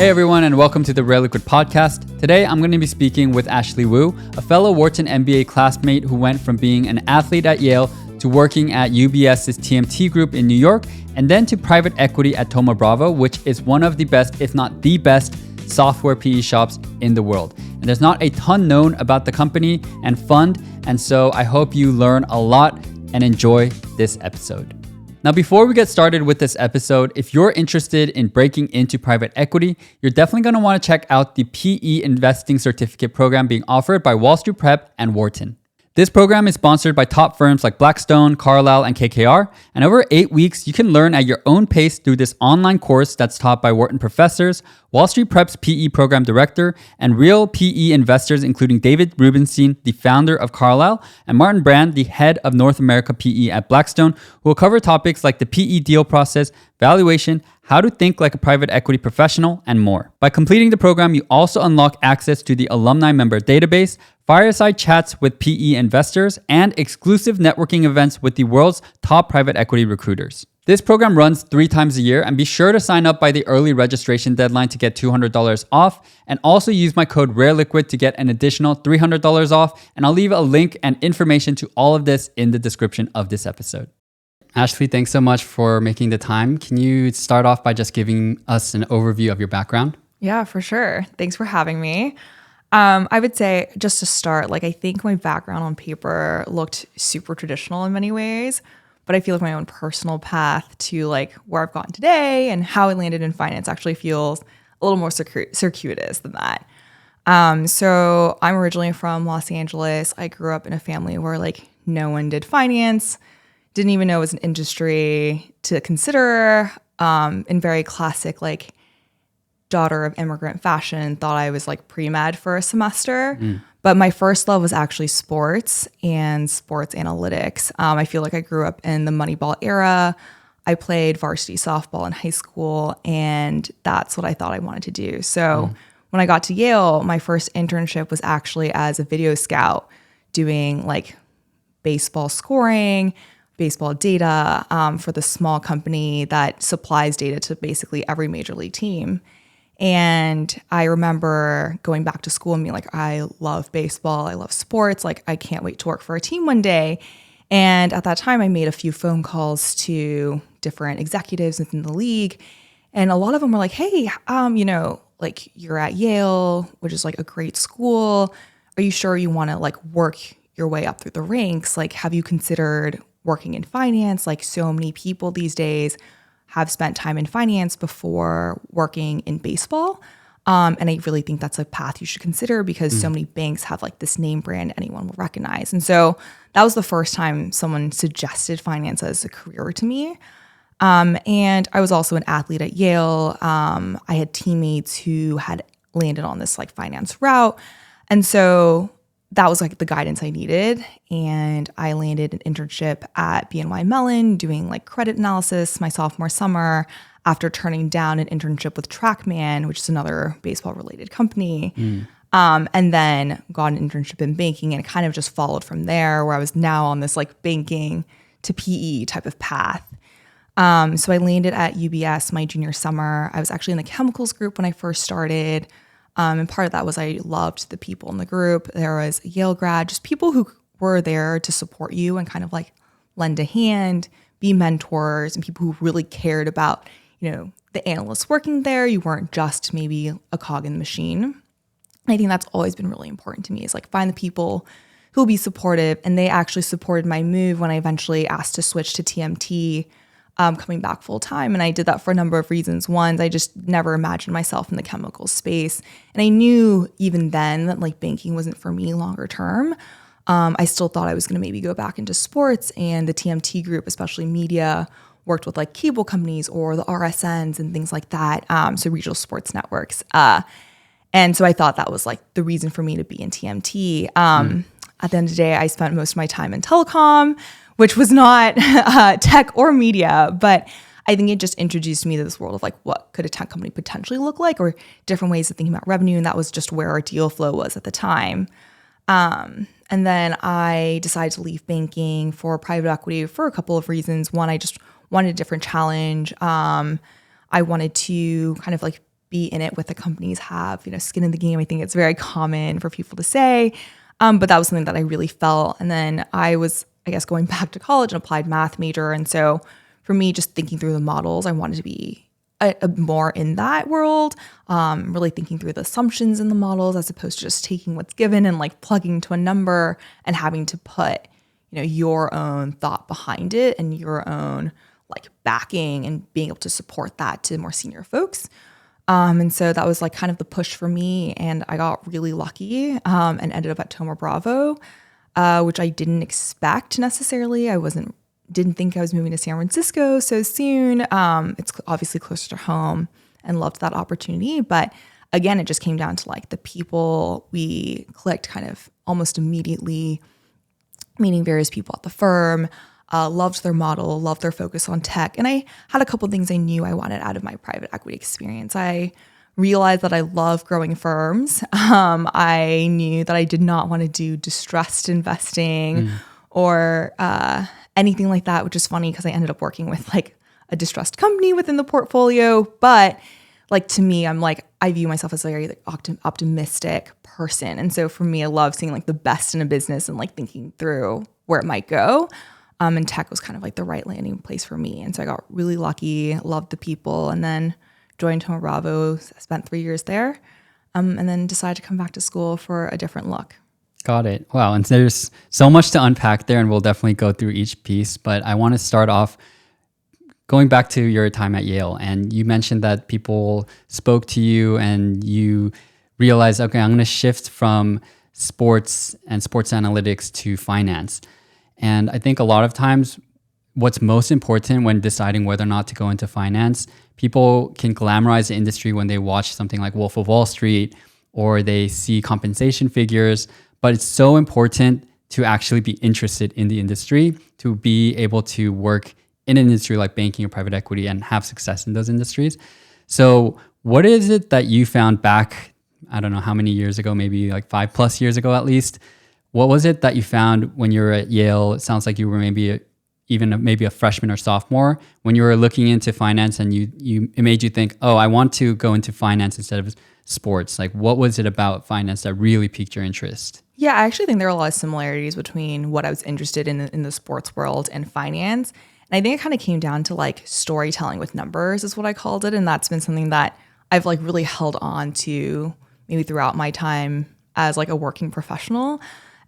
Hey everyone, and welcome to the Rare Liquid podcast. Today I'm going to be speaking with Ashley Wu, a fellow Wharton MBA classmate who went from being an athlete at Yale to working at UBS's TMT group in New York, and then to private equity at Thoma Bravo, which is one of the best, if not the best, software PE shops in the world. And there's not a ton known about the company and fund, and so I hope you learn a lot and enjoy this episode. Now, before we get started with this episode, if you're interested in breaking into private equity, you're definitely going to want to check out the PE Investing Certificate program being offered by Wall Street Prep and Wharton. This program is sponsored by top firms like Blackstone, Carlyle, and KKR, and over 8 weeks, you can learn at your own pace through this online course that's taught by Wharton professors, Wall Street Prep's PE program director, and real PE investors including David Rubenstein, the founder of Carlyle, and Martin Brand, the head of North America PE at Blackstone, who will cover topics like the PE deal process, valuation, how to think like a private equity professional, and more. By completing the program, you also unlock access to the alumni member database, fireside chats with PE investors, and exclusive networking events with the world's top private equity recruiters. This program runs 3 times a year, and be sure to sign up by the early registration deadline to get $200 off, and also use my code RARELIQUID to get an additional $300 off, and I'll leave a link and information to all of this in the description of this episode. Ashley, thanks so much for making the time. Can you start off by just giving us an overview of your background? Yeah, for sure. Thanks for having me. I would say just to start, I think my background on paper looked super traditional in many ways, but I feel like my own personal path to where I've gotten today and how I landed in finance actually feels a little more circuitous than that. So I'm originally from Los Angeles. I grew up in a family where no one did finance, didn't even know it was an industry to consider, in very classic daughter of immigrant fashion, thought I was pre-med for a semester. But my first love was actually sports and sports analytics. I feel like I grew up in the Moneyball era. I played varsity softball in high school, and that's what I thought I wanted to do. So when I got to Yale, my first internship was actually as a video scout doing baseball scoring, baseball data for the small company that supplies data to basically every major league team. And I remember going back to school and being I love baseball. I love sports. I can't wait to work for a team one day. And at that time, I made a few phone calls to different executives within the league. And a lot of them were hey, you're at Yale, which is a great school. Are you sure you want to work your way up through the ranks? Have you considered working in finance? So many people these days have spent time in finance before working in baseball. And I really think that's a path you should consider because so many banks have this name brand anyone will recognize. And so that was the first time someone suggested finance as a career to me. And I was also an athlete at Yale. I had teammates who had landed on this finance route. And so that was the guidance I needed. And I landed an internship at BNY Mellon doing credit analysis my sophomore summer after turning down an internship with TrackMan, which is another baseball related company. And then got an internship in banking, and it kind of just followed from there where I was now on this banking to PE type of path. So I landed at UBS my junior summer. I was actually in the chemicals group when I first started. And part of that was I loved the people in the group. There was a Yale grad, just people who were there to support you and kind of lend a hand, be mentors, and people who really cared about, the analysts working there. You weren't just maybe a cog in the machine. I think that's always been really important to me is find the people who will be supportive. And they actually supported my move when I eventually asked to switch to TMT, coming back full time. And I did that for a number of reasons. One, I just never imagined myself in the chemical space. And I knew even then that banking wasn't for me longer term. I still thought I was going to maybe go back into sports, and the TMT group, especially media, worked with cable companies or the RSNs and things like that. So regional sports networks. And so I thought that was the reason for me to be in TMT. At the end of the day, I spent most of my time in telecom, which was not tech or media, but I think it just introduced me to this world of what could a tech company potentially look like, or different ways of thinking about revenue. And that was just where our deal flow was at the time. And then I decided to leave banking for private equity for a couple of reasons. One, I just wanted a different challenge. I wanted to kind of be in it with the companies, have, skin in the game. I think it's very common for people to say. But that was something that I really felt. And then I was, I guess, going back to college, an applied math major. And so for me, just thinking through the models, I wanted to be more in that world, really thinking through the assumptions in the models as opposed to just taking what's given and like plugging to a number and having to put, your own thought behind it and your own like backing and being able to support that to more senior folks. And so that was like kind of the push for me. And I got really lucky and ended up at Thoma Bravo, which I didn't expect necessarily. Didn't think I was moving to San Francisco so soon. It's obviously closer to home and loved that opportunity. But again, it just came down to like the people. We clicked kind of almost immediately, meeting various people at the firm, loved their model, loved their focus on tech. And I had a couple things I knew I wanted out of my private equity experience. I realized that I love growing firms. I knew that I did not want to do distressed investing or anything like that, which is funny because I ended up working with like a distressed company within the portfolio. But like to me, I view myself as a very like, optimistic person. And so for me, I love seeing like the best in a business and like thinking through where it might go. And tech was kind of like the right landing place for me. And so I got really lucky, loved the people, and then joined Thoma Bravo, spent 3 years there, and then decided to come back to school for a different look. Got it. Wow. And there's so much to unpack there, and we'll definitely go through each piece. But I want to start off going back to your time at Yale. And you mentioned that people spoke to you and you realized, okay, I'm going to shift from sports and sports analytics to finance. And I think a lot of times what's most important when deciding whether or not to go into finance, people can glamorize the industry when they watch something like Wolf of Wall Street or they see compensation figures. But it's so important to actually be interested in the industry, to be able to work in an industry like banking or private equity and have success in those industries. So what is it that you found back, I don't know how many years ago, maybe like 5+ years ago at least? What was it that you found when you were at Yale? It sounds like you were maybe a freshman or sophomore when you were looking into finance, and it made you think, oh, I want to go into finance instead of sports. Like, what was it about finance that really piqued your interest? Yeah, I actually think there are a lot of similarities between what I was interested in the sports world and finance. And I think it kind of came down to like storytelling with numbers is what I called it. And that's been something that I've like really held on to maybe throughout my time as like a working professional.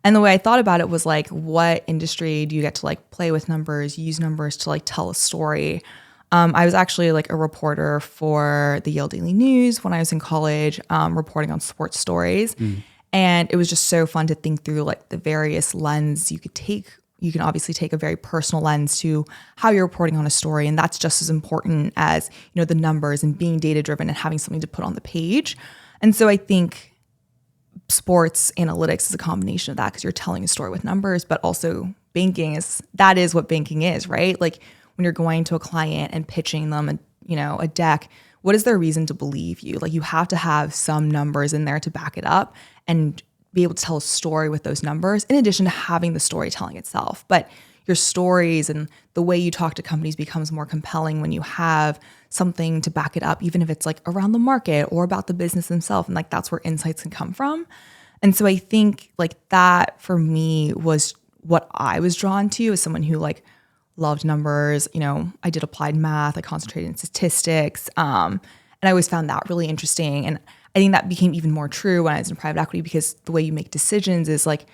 And the way I thought about it was like, what industry do you get to like play with numbers, use numbers to like tell a story? I was actually like a reporter for the Yale Daily News when I was in college, reporting on sports stories. And it was just so fun to think through like the various lens you could take. You can obviously take a very personal lens to how you're reporting on a story. And that's just as important as, the numbers and being data driven and having something to put on the page. And so I think sports analytics is a combination of that because you're telling a story with numbers, but also that is what banking is, right? Like when you're going to a client and pitching them a deck, what is their reason to believe you? Like you have to have some numbers in there to back it up and be able to tell a story with those numbers in addition to having the storytelling itself. But your stories and the way you talk to companies becomes more compelling when you have something to back it up, even if it's like around the market or about the business themselves. And like that's where insights can come from. And so I think like that for me was what I was drawn to as someone who like loved numbers. I did applied math, I concentrated in statistics. And I always found that really interesting. And I think that became even more true when I was in private equity because the way you make decisions is like,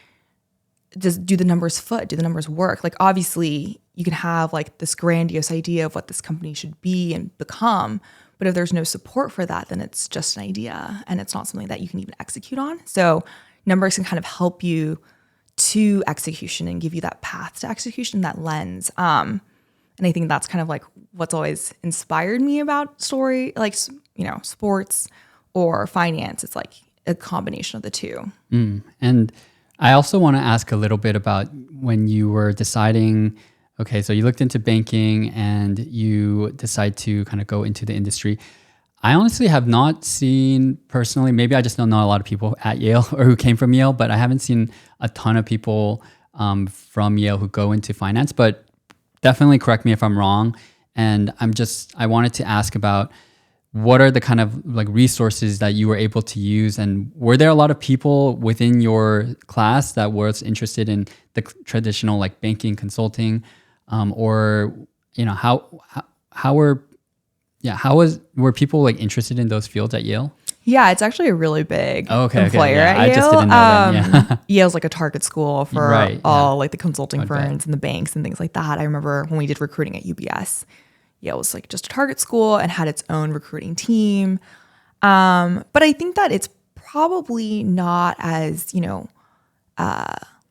do the numbers foot? Do the numbers work? Like obviously you can have like this grandiose idea of what this company should be and become, but if there's no support for that, then it's just an idea and it's not something that you can even execute on. So numbers can kind of help you to execution and give you that path to execution, that lens. And I think that's kind of like what's always inspired me about story, like, sports or finance. It's like a combination of the two. And I also want to ask a little bit about when you were deciding, okay, so you looked into banking and you decide to kind of go into the industry. I honestly have not seen personally, maybe I just don't know a lot of people at Yale or who came from Yale, but I haven't seen a ton of people from Yale who go into finance, but definitely correct me if I'm wrong. And I wanted to ask about what are the kind of like resources that you were able to use? And were there a lot of people within your class that was interested in the traditional like banking, consulting, or were people like interested in those fields at Yale? Yeah, it's actually a really big employer Yeah, at Yale. I just didn't know that. Yeah. Yale's like a target school for Right, all like the consulting firms bet. and the banks and things like that. I remember when we did recruiting at UBS, Yale was like just a target school and had its own recruiting team. But I think that it's probably not as,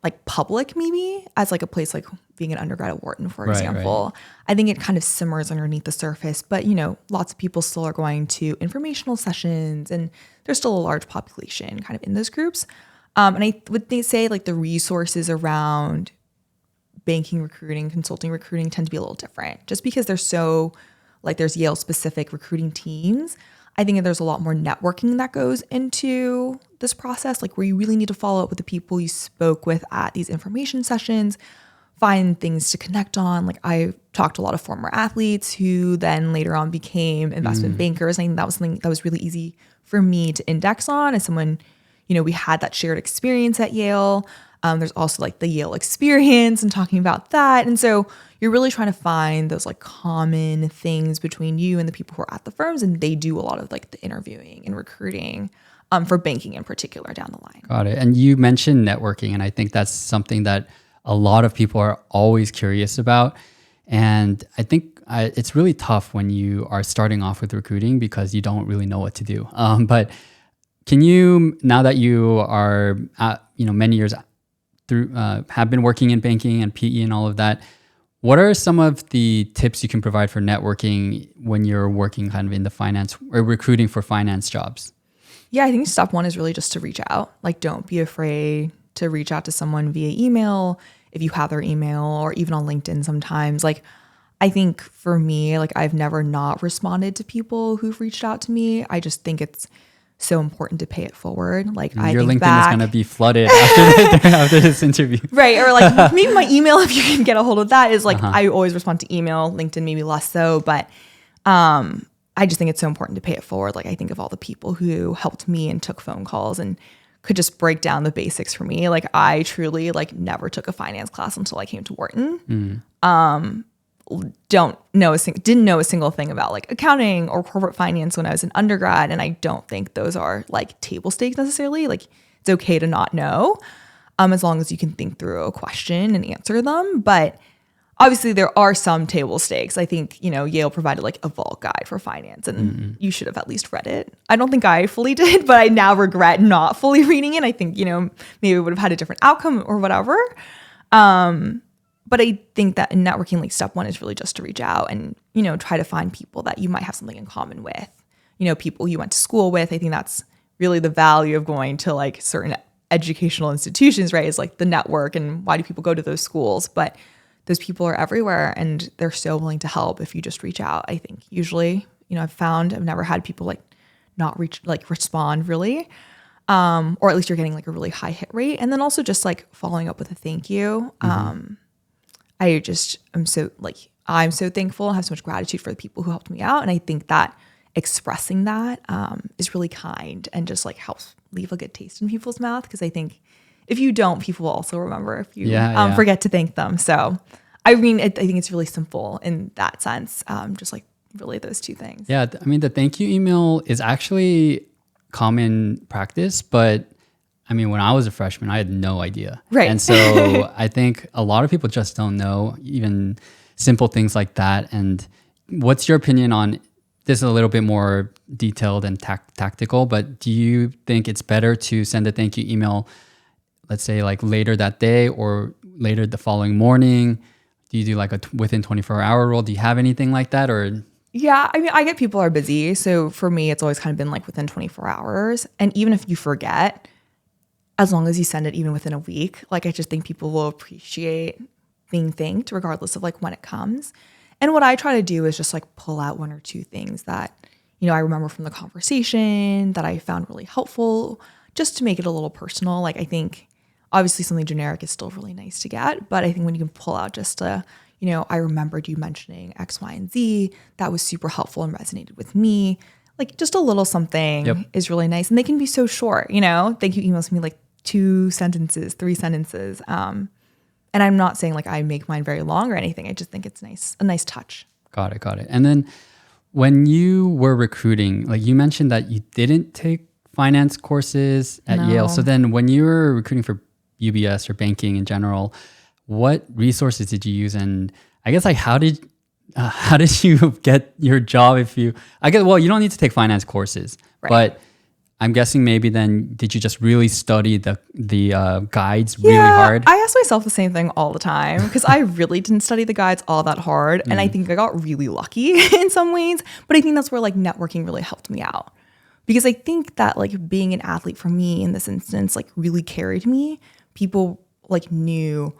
like public maybe as like a place like being an undergrad at Wharton, for example. I think it kind of simmers underneath the surface, but lots of people still are going to informational sessions and there's still a large population kind of in those groups. And I would say like the resources around banking recruiting, consulting recruiting tend to be a little different just because there's Yale specific recruiting teams. I think there's a lot more networking that goes into this process, like where you really need to follow up with the people you spoke with at these information sessions, find things to connect on. Like I talked to a lot of former athletes who then later on became investment bankers. I think that was something that was really easy for me to index on as someone, we had that shared experience at Yale. There's also like the Yale experience and talking about that. And so you're really trying to find those like common things between you and the people who are at the firms. And they do a lot of like the interviewing and recruiting for banking in particular down the line. Got it. And you mentioned networking, and I think that's something that a lot of people are always curious about. And I think it's really tough when you are starting off with recruiting because you don't really know what to do. But can you, now that you are, many years through, have been working in banking and PE and all of that, what are some of the tips you can provide for networking when you're working kind of in the finance or recruiting for finance jobs? Yeah, I think step one is really just to reach out. Like, don't be afraid to reach out to someone via email if you have their email, or even on LinkedIn sometimes. Like, I think for me, like I've never not responded to people who've reached out to me. I just think it's so important to pay it forward. Like your LinkedIn is going to be flooded after this interview. Right. Or like maybe my email, if you can get a hold of that, is like, I always respond to email. LinkedIn maybe less so, but I just think it's so important to pay it forward. Like I think of all the people who helped me and took phone calls and could just break down the basics for me. Like I truly like never took a finance class until I came to Wharton. Didn't know a single thing about like accounting or corporate finance when I was an undergrad. And I don't think those are like table stakes necessarily. Like it's okay to not know, as long as you can think through a question and answer them. But obviously there are some table stakes. I think, Yale provided like a vault guide for finance and you should have at least read it. I don't think I fully did, but I now regret not fully reading it. I think, maybe it would have had a different outcome or whatever. But I think that in networking, like step one is really just to reach out and, try to find people that you might have something in common with, people you went to school with. I think that's really the value of going to like certain educational institutions, right? Is like the network and why do people go to those schools? But those people are everywhere and they're so willing to help if you just reach out. I think usually, I've never had people like not respond really. Or at least you're getting like a really high hit rate. And then also just like following up with a thank you. I'm so thankful and have so much gratitude for the people who helped me out. And I think that expressing that is really kind and just like helps leave a good taste in people's mouth. Because I think if you don't, people will also remember if you forget to thank them. So, I mean, I think it's really simple in that sense. Just like really those two things. Yeah. I mean, the thank you email is actually common practice, but I mean, when I was a freshman, I had no idea. Right. And so I think a lot of people just don't know even simple things like that. And what's your opinion on this? Is a little bit more detailed and tactical, but do you think it's better to send a thank you email, let's say like later that day or later the following morning? Do you do like a within 24-hour rule? Do you have anything like that? Or yeah, I mean, I get people are busy. So for me, it's always kind of been like within 24 hours. And even if you forget, as long as you send it even within a week, like I just think people will appreciate being thanked regardless of like when it comes. And what I try to do is just like pull out one or two things that, I remember from the conversation that I found really helpful, just to make it a little personal. Like I think obviously something generic is still really nice to get, but I think when you can pull out just I remembered you mentioning X, Y, and Z, that was super helpful and resonated with me. like just a little something is really nice. And they can be so short, thank you emails me like 2 sentences, 3 sentences. And I'm not saying like I make mine very long or anything. I just think it's a nice touch. Got it. And then when you were recruiting, like you mentioned that you didn't take finance courses at Yale. So then when you were recruiting for UBS or banking in general, what resources did you use? And I guess like how did you get your job you don't need to take finance courses, but I'm guessing maybe then did you just really study the guides really hard? I ask myself the same thing all the time because I really didn't study the guides all that hard. And I think I got really lucky in some ways, but I think that's where like networking really helped me out. Because I think that like being an athlete for me in this instance, like really carried me. People like knew,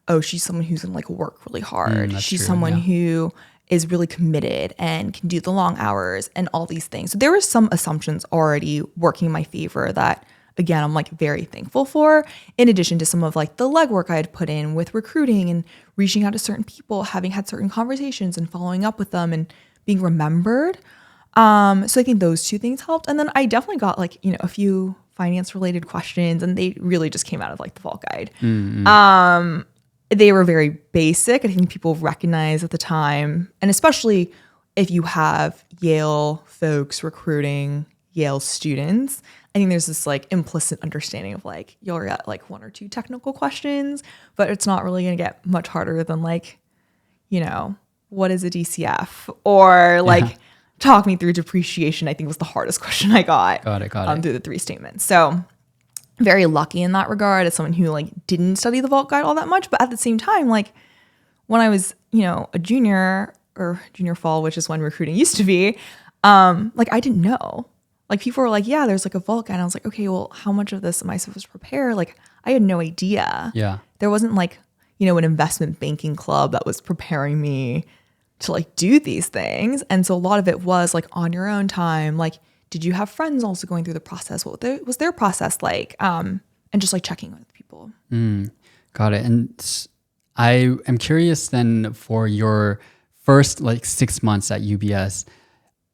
oh, she's someone who's gonna like work really hard. She's someone who is really committed and can do the long hours and all these things. So there were some assumptions already working in my favor that, again, I'm like very thankful for, in addition to some of like the legwork I had put in with recruiting and reaching out to certain people, having had certain conversations and following up with them and being remembered. So I think those 2 things helped. And then I definitely got like, a few finance related questions, and they really just came out of like the Vault Guide. They were very basic. I think people recognize at the time, and especially if you have Yale folks recruiting Yale students, I think there's this like implicit understanding of like, you'll get like 1 or 2 technical questions, but it's not really going to get much harder than like, what is a DCF? Or like, talk me through depreciation, I think was the hardest question I got. Got it. Through the 3 statements. So very lucky in that regard as someone who like didn't study the Vault Guide all that much. But at the same time, like when I was, a junior or junior fall, which is when recruiting used to be, like I didn't know. Like people were like, yeah, there's like a Vault Guide. And I was like, okay, well, how much of this am I supposed to prepare? Like I had no idea. Yeah. There wasn't like, an investment banking club that was preparing me to like do these things. And so a lot of it was like on your own time. Like, did you have friends also going through the process? What was their process like? And just like checking with people. Got it. And I am curious then for your first like 6 months at UBS,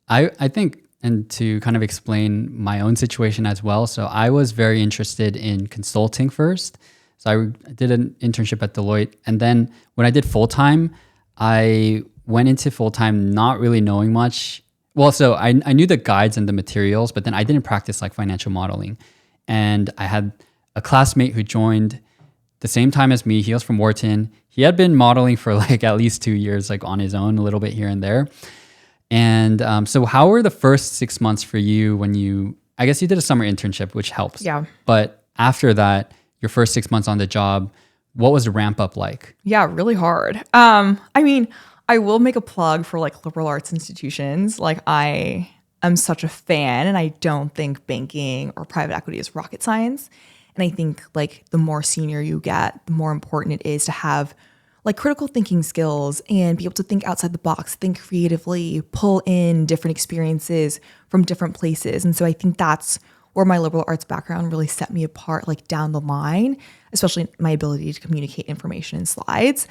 I think, and to kind of explain my own situation as well. So I was very interested in consulting first. So I did an internship at Deloitte. And then when I did full-time, I went into full-time not really knowing much. Well, so I knew the guides and the materials, but then I didn't practice like financial modeling. And I had a classmate who joined the same time as me. He was from Wharton. He had been modeling for like at least 2 years, like on his own, a little bit here and there. And so how were the first 6 months for you I guess you did a summer internship, which helps. Yeah. But after that, your first 6 months on the job, what was the ramp up like? Yeah, really hard. I mean, I will make a plug for like liberal arts institutions. Like I am such a fan, and I don't think banking or private equity is rocket science. And I think like the more senior you get, the more important it is to have like critical thinking skills and be able to think outside the box, think creatively, pull in different experiences from different places. And so I think that's where my liberal arts background really set me apart, like down the line, especially my ability to communicate information in slides.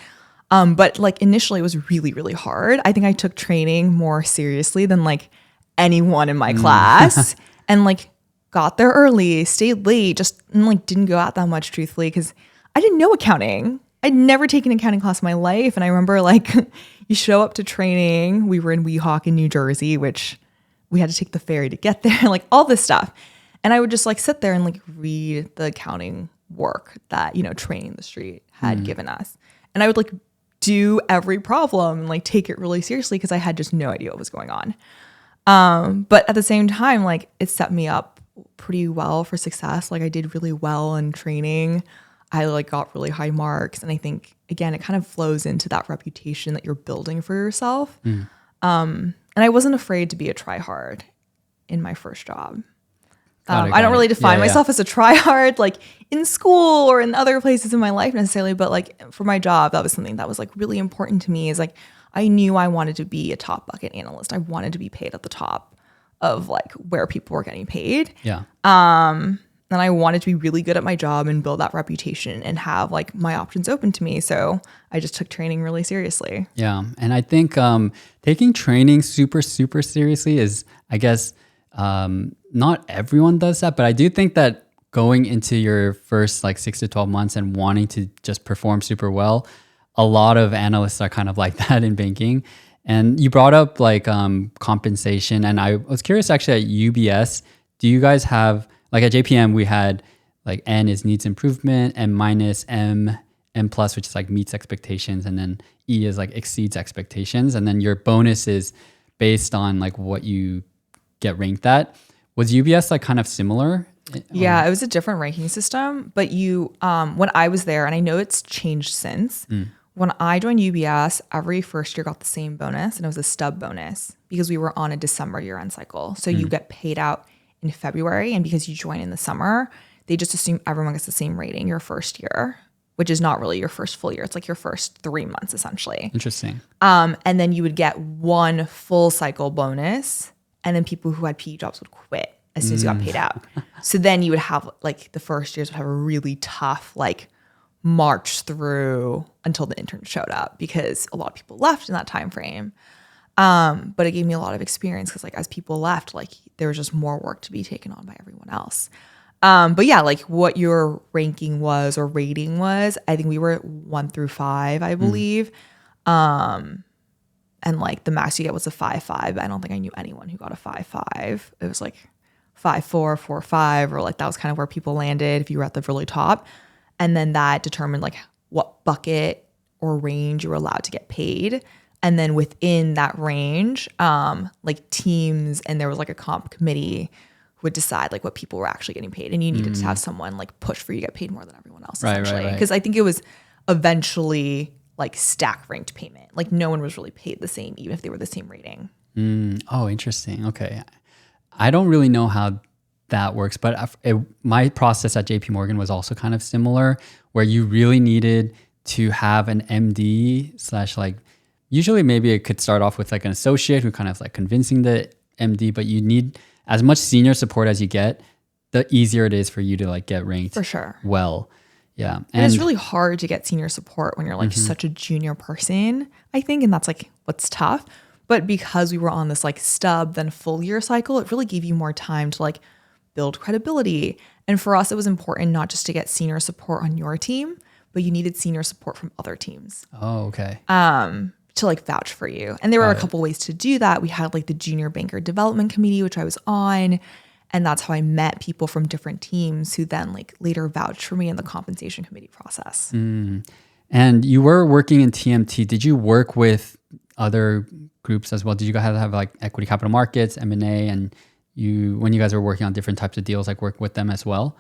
But like initially it was really, really hard. I think I took training more seriously than like anyone in my class and like got there early, stayed late, just like didn't go out that much truthfully because I didn't know accounting. I'd never taken an accounting class in my life. And I remember like you show up to training. We were in Weehawken, New Jersey, which we had to take the ferry to get there, like all this stuff. And I would just like sit there and like read the accounting work that, Training the Street had given us. And I would like do every problem and like take it really seriously because I had just no idea what was going on. But at the same time, like it set me up pretty well for success. Like I did really well in training. I like got really high marks. And I think, again, it kind of flows into that reputation that you're building for yourself. And I wasn't afraid to be a try-hard in my first job. I don't really define myself as a try-hard like in school or in other places in my life necessarily, but like for my job, that was something that was like really important to me is like I knew I wanted to be a top bucket analyst. I wanted to be paid at the top of like where people were getting paid. Yeah. And I wanted to be really good at my job and build that reputation and have like my options open to me. So I just took training really seriously. Yeah. And I think taking training super, super seriously is, I guess, not everyone does that, but I do think that going into your first like 6 to 12 months and wanting to just perform super well, a lot of analysts are kind of like that in banking. And you brought up like compensation, and I was curious actually at UBS, do you guys have, like at JPM, we had like N is needs improvement, M minus, M plus, which is like meets expectations, and then E is like exceeds expectations. And then your bonus is based on like what you get ranked at. Was UBS like kind of similar? Yeah, it was a different ranking system, but when I was there, and I know it's changed since, when I joined UBS, every first year got the same bonus, and it was a stub bonus because we were on a December year-end cycle. So you get paid out in February, and because you join in the summer, they just assume everyone gets the same rating your first year, which is not really your first full year. It's like your first 3 months, essentially. Interesting. And then you would get one full cycle bonus, and then people who had PE jobs would quit as soon as you got paid out. So then you would have like the first years would have a really tough like march through until the intern showed up because a lot of people left in that time frame. But it gave me a lot of experience because like as people left, like there was just more work to be taken on by everyone else. But yeah, like what your ranking was or rating was, I think we were at 1 through 5, I believe. And like the max you get was a 5.5. I don't think I knew anyone who got a 5.5. It was like 5.4, 4.5, or like that was kind of where people landed if you were at the really top. And then that determined like what bucket or range you were allowed to get paid. And then within that range, like teams, and there was like a comp committee who would decide like what people were actually getting paid. And you needed to have someone like push for you to get paid more than everyone else, essentially. Because I think it was eventually like stack ranked payment. Like no one was really paid the same, even if they were the same rating. Oh, interesting. Okay. I don't really know how that works, but my process at JP Morgan was also kind of similar, where you really needed to have an MD / like, usually maybe it could start off with like an associate who kind of like convincing the MD, but you need as much senior support as you get, the easier it is for you to like get ranked For sure. well. Yeah. And it's really hard to get senior support when you're like such a junior person, I think. And that's like what's tough. But because we were on this like stub then full year cycle, it really gave you more time to like build credibility. And for us, it was important not just to get senior support on your team, but you needed senior support from other teams. Oh, okay. To like vouch for you. And there were a couple ways to do that. We had like the junior banker development committee, which I was on. And that's how I met people from different teams who then like later vouched for me in the compensation committee process. And you were working in TMT. Did you work with other groups as well? Did you guys have like equity capital markets, M&A, and when you guys were working on different types of deals, like work with them as well?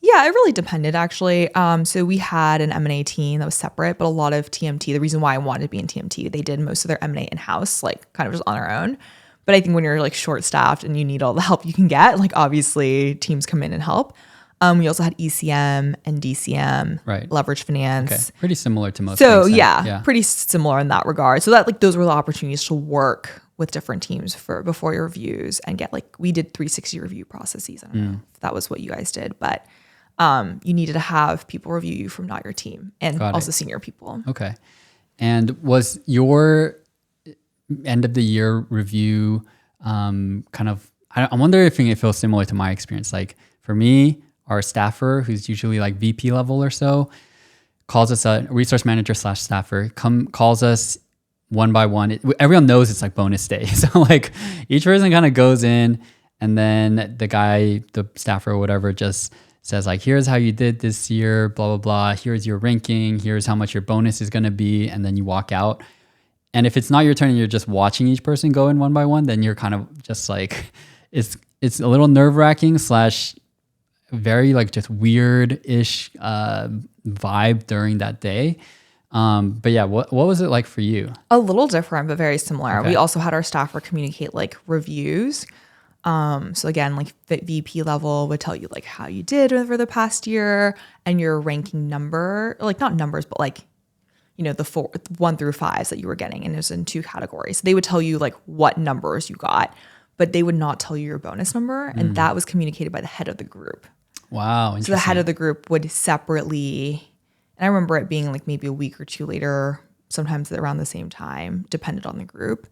Yeah, it really depended actually. So we had an M&A team that was separate, but a lot of TMT, the reason why I wanted to be in TMT, they did most of their M&A in-house, like kind of just on their own. But I think when you're like short-staffed and you need all the help you can get, like obviously teams come in and help. We also had ECM and DCM, leverage finance. Okay. Pretty similar to most. So yeah, pretty similar in that regard. So that like those were the opportunities to work with different teams before your reviews and get like, we did 360 review processes. I don't know if that was what you guys did, but you needed to have people review you from not your team and also senior people. Okay. And was your end of the year review kind of, I wonder if it feels similar to my experience. Like for me, our staffer, who's usually like VP level or so, calls us a resource manager / staffer, calls us one by one. Everyone knows it's like bonus day. So like each person kind of goes in, and then the staffer or whatever just says like, here's how you did this year, blah, blah, blah. Here's your ranking. Here's how much your bonus is going to be. And then you walk out. And if it's not your turn and you're just watching each person go in one by one, then you're kind of just like, it's a little nerve wracking / very like just weird-ish vibe during that day. But yeah, what was it like for you? A little different, but very similar. Okay. We also had our staffer communicate like reviews. So again, like the VP level would tell you like how you did over the past year and your ranking number, like not numbers, but like, you know, the 1 through 5s that you were getting. And it was in 2 categories. They would tell you like what numbers you got, but they would not tell you your bonus number. And that was communicated by the head of the group. Wow. So the head of the group would separately, and I remember it being like maybe a week or two later, sometimes around the same time, depended on the group,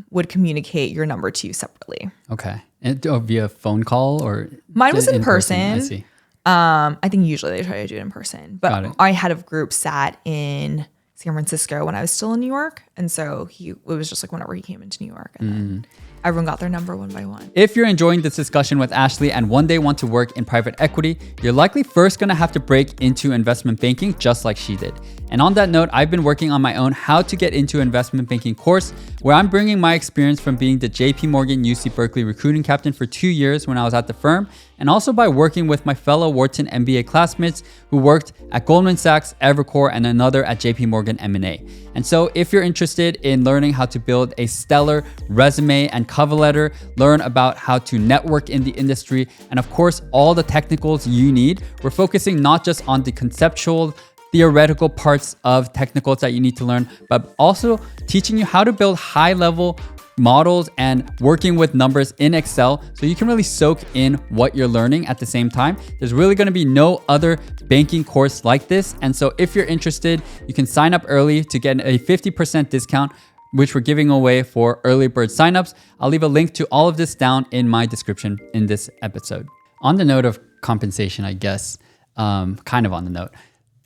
would communicate your number to you separately. Okay. And via phone call or? Mine was in person. I see. I think usually they try to do it in person, but our head of group sat in San Francisco when I was still in New York. And so it was just like whenever he came into New York, and then everyone got their number one by one. If you're enjoying this discussion with Ashley and one day want to work in private equity, you're likely first going to have to break into investment banking just like she did. And on that note, I've been working on my own How to Get Into Investment Banking course, where I'm bringing my experience from being the JP Morgan UC Berkeley recruiting captain for 2 years when I was at the firm, and also by working with my fellow Wharton MBA classmates who worked at Goldman Sachs, Evercore, and another at JP Morgan M&A. And so if you're interested in learning how to build a stellar resume and cover letter, learn about how to network in the industry, and of course, all the technicals you need, we're focusing not just on the conceptual, theoretical parts of technicals that you need to learn, but also teaching you how to build high-level models and working with numbers in Excel so you can really soak in what you're learning at the same time. There's really going to be no other banking course like this. And so if you're interested, you can sign up early to get a 50% discount, which we're giving away for early bird signups. I'll leave a link to all of this down in my description in this episode. On the note of compensation, I guess, kind of on the note,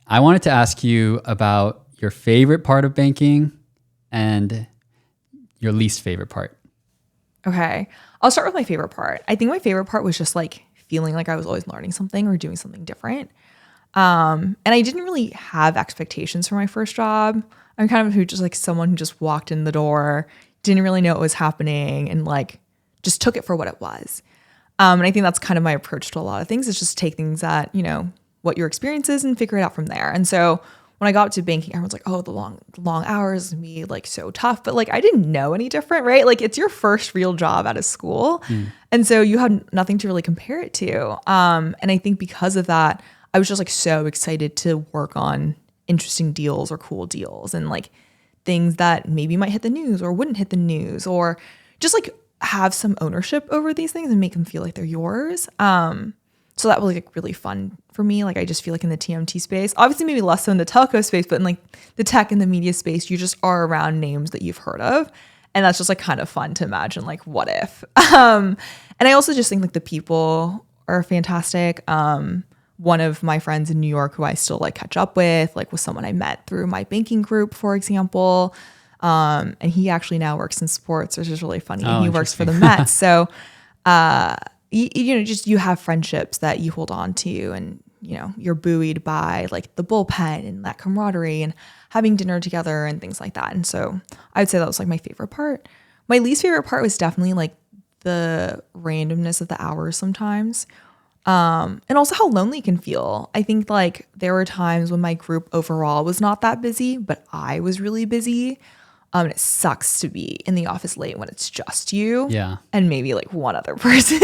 I wanted to ask you about your favorite part of banking and your least favorite part. Okay. I'll start with my favorite part. I think my favorite part was just like feeling like I was always learning something or doing something different. And I didn't really have expectations for my first job. I'm kind of just like someone who just walked in the door, didn't really know what was happening, and like just took it for what it was. And I think that's kind of my approach to a lot of things, is just take things that, what your experience is and figure it out from there. And so when I got to banking, everyone's like, oh, the long hours and be like so tough. But like, I didn't know any different, right? Like, it's your first real job out of school. And so you had nothing to really compare it to. And I think because of that, I was just like so excited to work on interesting deals or cool deals and like things that maybe might hit the news or wouldn't hit the news, or just like have some ownership over these things and make them feel like they're yours. So that was like really fun for me. Like, I just feel like in the TMT space, obviously maybe less so in the telco space, but in like the tech and the media space, you just are around names that you've heard of. And that's just like kind of fun to imagine, like, what if? And I also just think like the people are fantastic. One of my friends in New York who I still like catch up with, like, was someone I met through my banking group, for example. And he actually now works in sports, which is really funny. Oh, he works for the Mets. So, you have friendships that you hold on to, and, you're buoyed by like the bullpen and that camaraderie and having dinner together and things like that. And so I would say that was like my favorite part. My least favorite part was definitely like the randomness of the hours sometimes. And also how lonely it can feel. I think like there were times when my group overall was not that busy, but I was really busy. And it sucks to be in the office late when it's just you and maybe like one other person.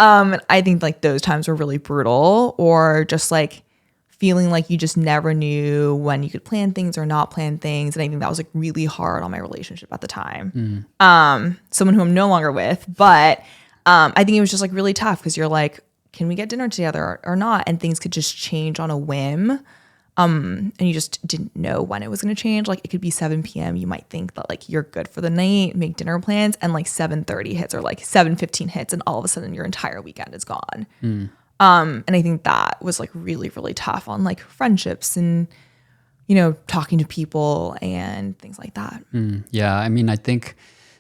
And I think like those times were really brutal, or just like feeling like you just never knew when you could plan things or not plan things. And I think that was like really hard on my relationship at the time. Someone who I'm no longer with, but I think it was just like really tough because you're like, can we get dinner together or not? And things could just change on a whim. And you just didn't know when it was going to change. Like, it could be 7 p.m. You might think that like you're good for the night, make dinner plans, and like 7:30 hits or like 7:15 hits, and all of a sudden your entire weekend is gone. And I think that was like really, really tough on like friendships and, talking to people and things like that. Yeah. I mean, I think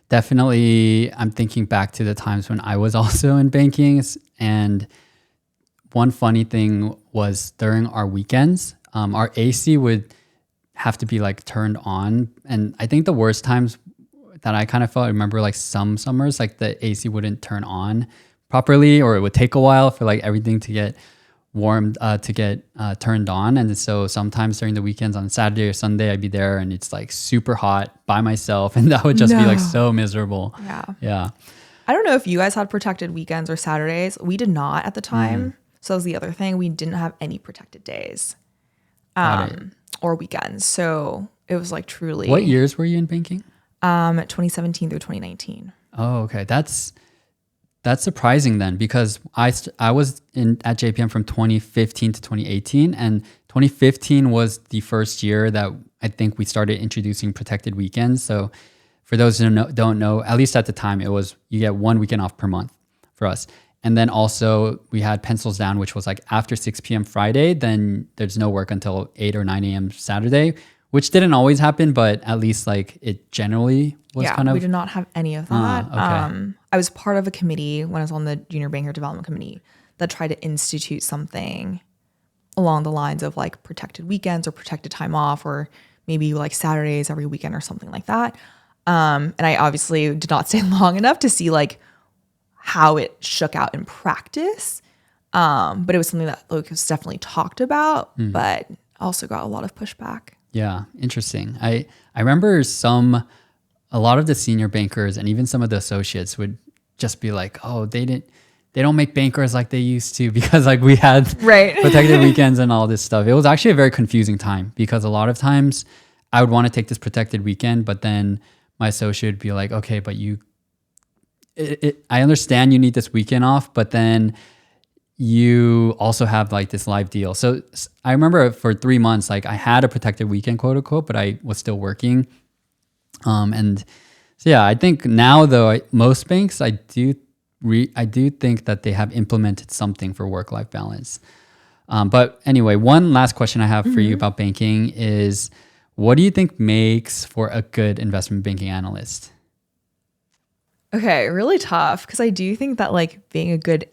definitely I'm thinking back to the times when I was also in banking, and one funny thing was during our weekends, our AC would have to be like turned on. And I think the worst times that I kind of felt, I remember like some summers, like the AC wouldn't turn on properly, or it would take a while for like everything to get warmed, to get turned on. And so sometimes during the weekends on Saturday or Sunday, I'd be there and it's like super hot by myself. And that would just be like so miserable. Yeah. I don't know if you guys had protected weekends or Saturdays. We did not at the time. So that was the other thing. We didn't have any protected days or weekends. So it was like truly. What years were you in banking? 2017 through 2019. Oh, okay. That's That's surprising then, because I was at JPM from 2015 to 2018, and 2015 was the first year that I think we started introducing protected weekends. So for those who don't know, at least at the time, it was you get 1 weekend off per month for us. And then also we had pencils down, which was like after 6 p.m. Friday, then there's no work until 8 or 9 a.m. Saturday, which didn't always happen, but at least like it generally was kind of. We did not have any of that. Okay. I was part of a committee when I was on the Junior Banker Development Committee that tried to institute something along the lines of like protected weekends or protected time off, or maybe like Saturdays every weekend or something like that. And I obviously did not stay long enough to see like how it shook out in practice. But it was something that like was definitely talked about, but also got a lot of pushback. Yeah, interesting. I remember a lot of the senior bankers and even some of the associates would just be like, oh, they don't make bankers like they used to, because like we had protected weekends and all this stuff. It was actually a very confusing time, because a lot of times I would want to take this protected weekend, but then my associate would be like, okay, but I understand you need this weekend off, but then you also have like this live deal. So I remember for 3 months, like I had a protected weekend, quote unquote, but I was still working. And so yeah, I think now though, most banks, I do think that they have implemented something for work-life balance. But anyway, one last question I have for you about banking is, what do you think makes for a good investment banking analyst? Okay, really tough, because I do think that like being a good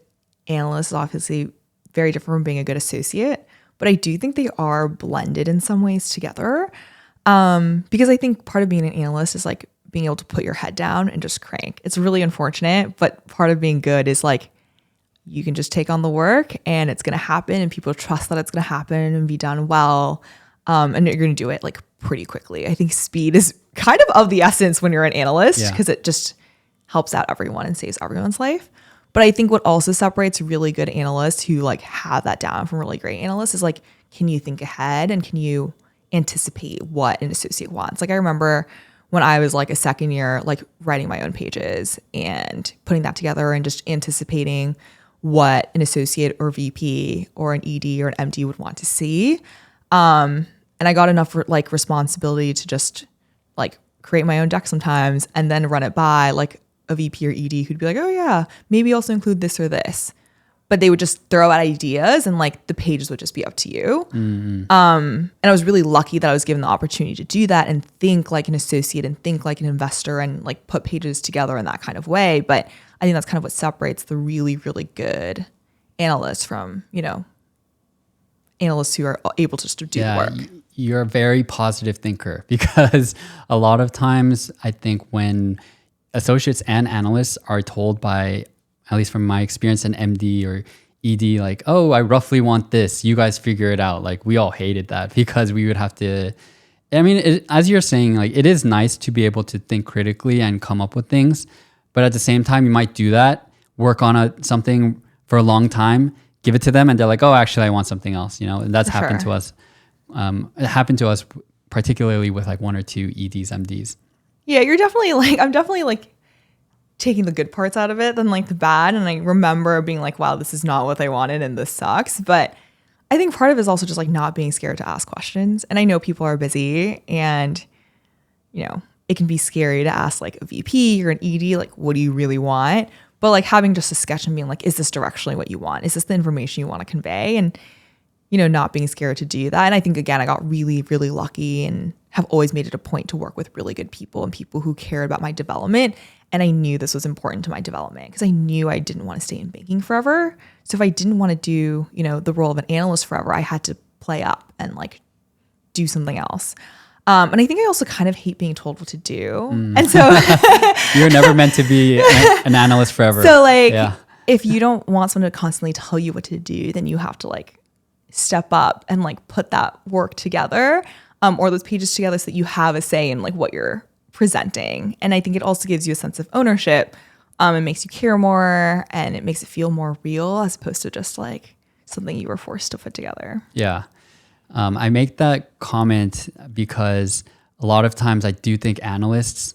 analyst is obviously very different from being a good associate, but I do think they are blended in some ways together. Because I think part of being an analyst is like being able to put your head down and just crank. It's really unfortunate, but part of being good is like you can just take on the work and it's going to happen, and people trust that it's going to happen and be done well. And you're going to do it like pretty quickly. I think speed is kind of the essence when you're an analyst, because it just helps out everyone and saves everyone's life. But I think what also separates really good analysts who like have that down from really great analysts is like, can you think ahead and can you anticipate what an associate wants? Like I remember when I was like a second year, like writing my own pages and putting that together and just anticipating what an associate or VP or an ED or an MD would want to see. And I got enough like responsibility to just like create my own deck sometimes and then run it by like a VP or ED who'd be like, oh yeah, maybe also include this or this. But they would just throw out ideas and like the pages would just be up to you. And I was really lucky that I was given the opportunity to do that and think like an associate and think like an investor and like put pages together in that kind of way. But I think that's kind of what separates the really, really good analysts from, analysts who are able to just do the work. You're a very positive thinker, because a lot of times I think when associates and analysts are told by, at least from my experience, an MD or ED, like, oh, I roughly want this, you guys figure it out. Like we all hated that, because we would have to, as you're saying, like it is nice to be able to think critically and come up with things. But at the same time, you might do that, work on something for a long time, give it to them, and they're like, oh, actually, I want something else, and that's happened to us. It happened to us particularly with like 1 or 2 EDs, MDs. Yeah, I'm definitely like taking the good parts out of it than like the bad. And I remember being like, wow, this is not what I wanted and this sucks. But I think part of it is also just like not being scared to ask questions. And I know people are busy and, it can be scary to ask like a VP or an ED, like, what do you really want? But like having just a sketch and being like, is this directionally what you want? Is this the information you want to convey? And, not being scared to do that. And I think, again, I got really, really lucky and have always made it a point to work with really good people and people who cared about my development. And I knew this was important to my development because I knew I didn't want to stay in banking forever. So if I didn't want to do, the role of an analyst forever, I had to play up and like do something else. And I think I also kind of hate being told what to do. And so you're never meant to be an analyst forever. So if you don't want someone to constantly tell you what to do, then you have to like step up and like put that work together, or those pages together so that you have a say in like what you're presenting. And I think it also gives you a sense of ownership. It makes you care more and it makes it feel more real as opposed to just like something you were forced to put together. Yeah. I make that comment because a lot of times I do think analysts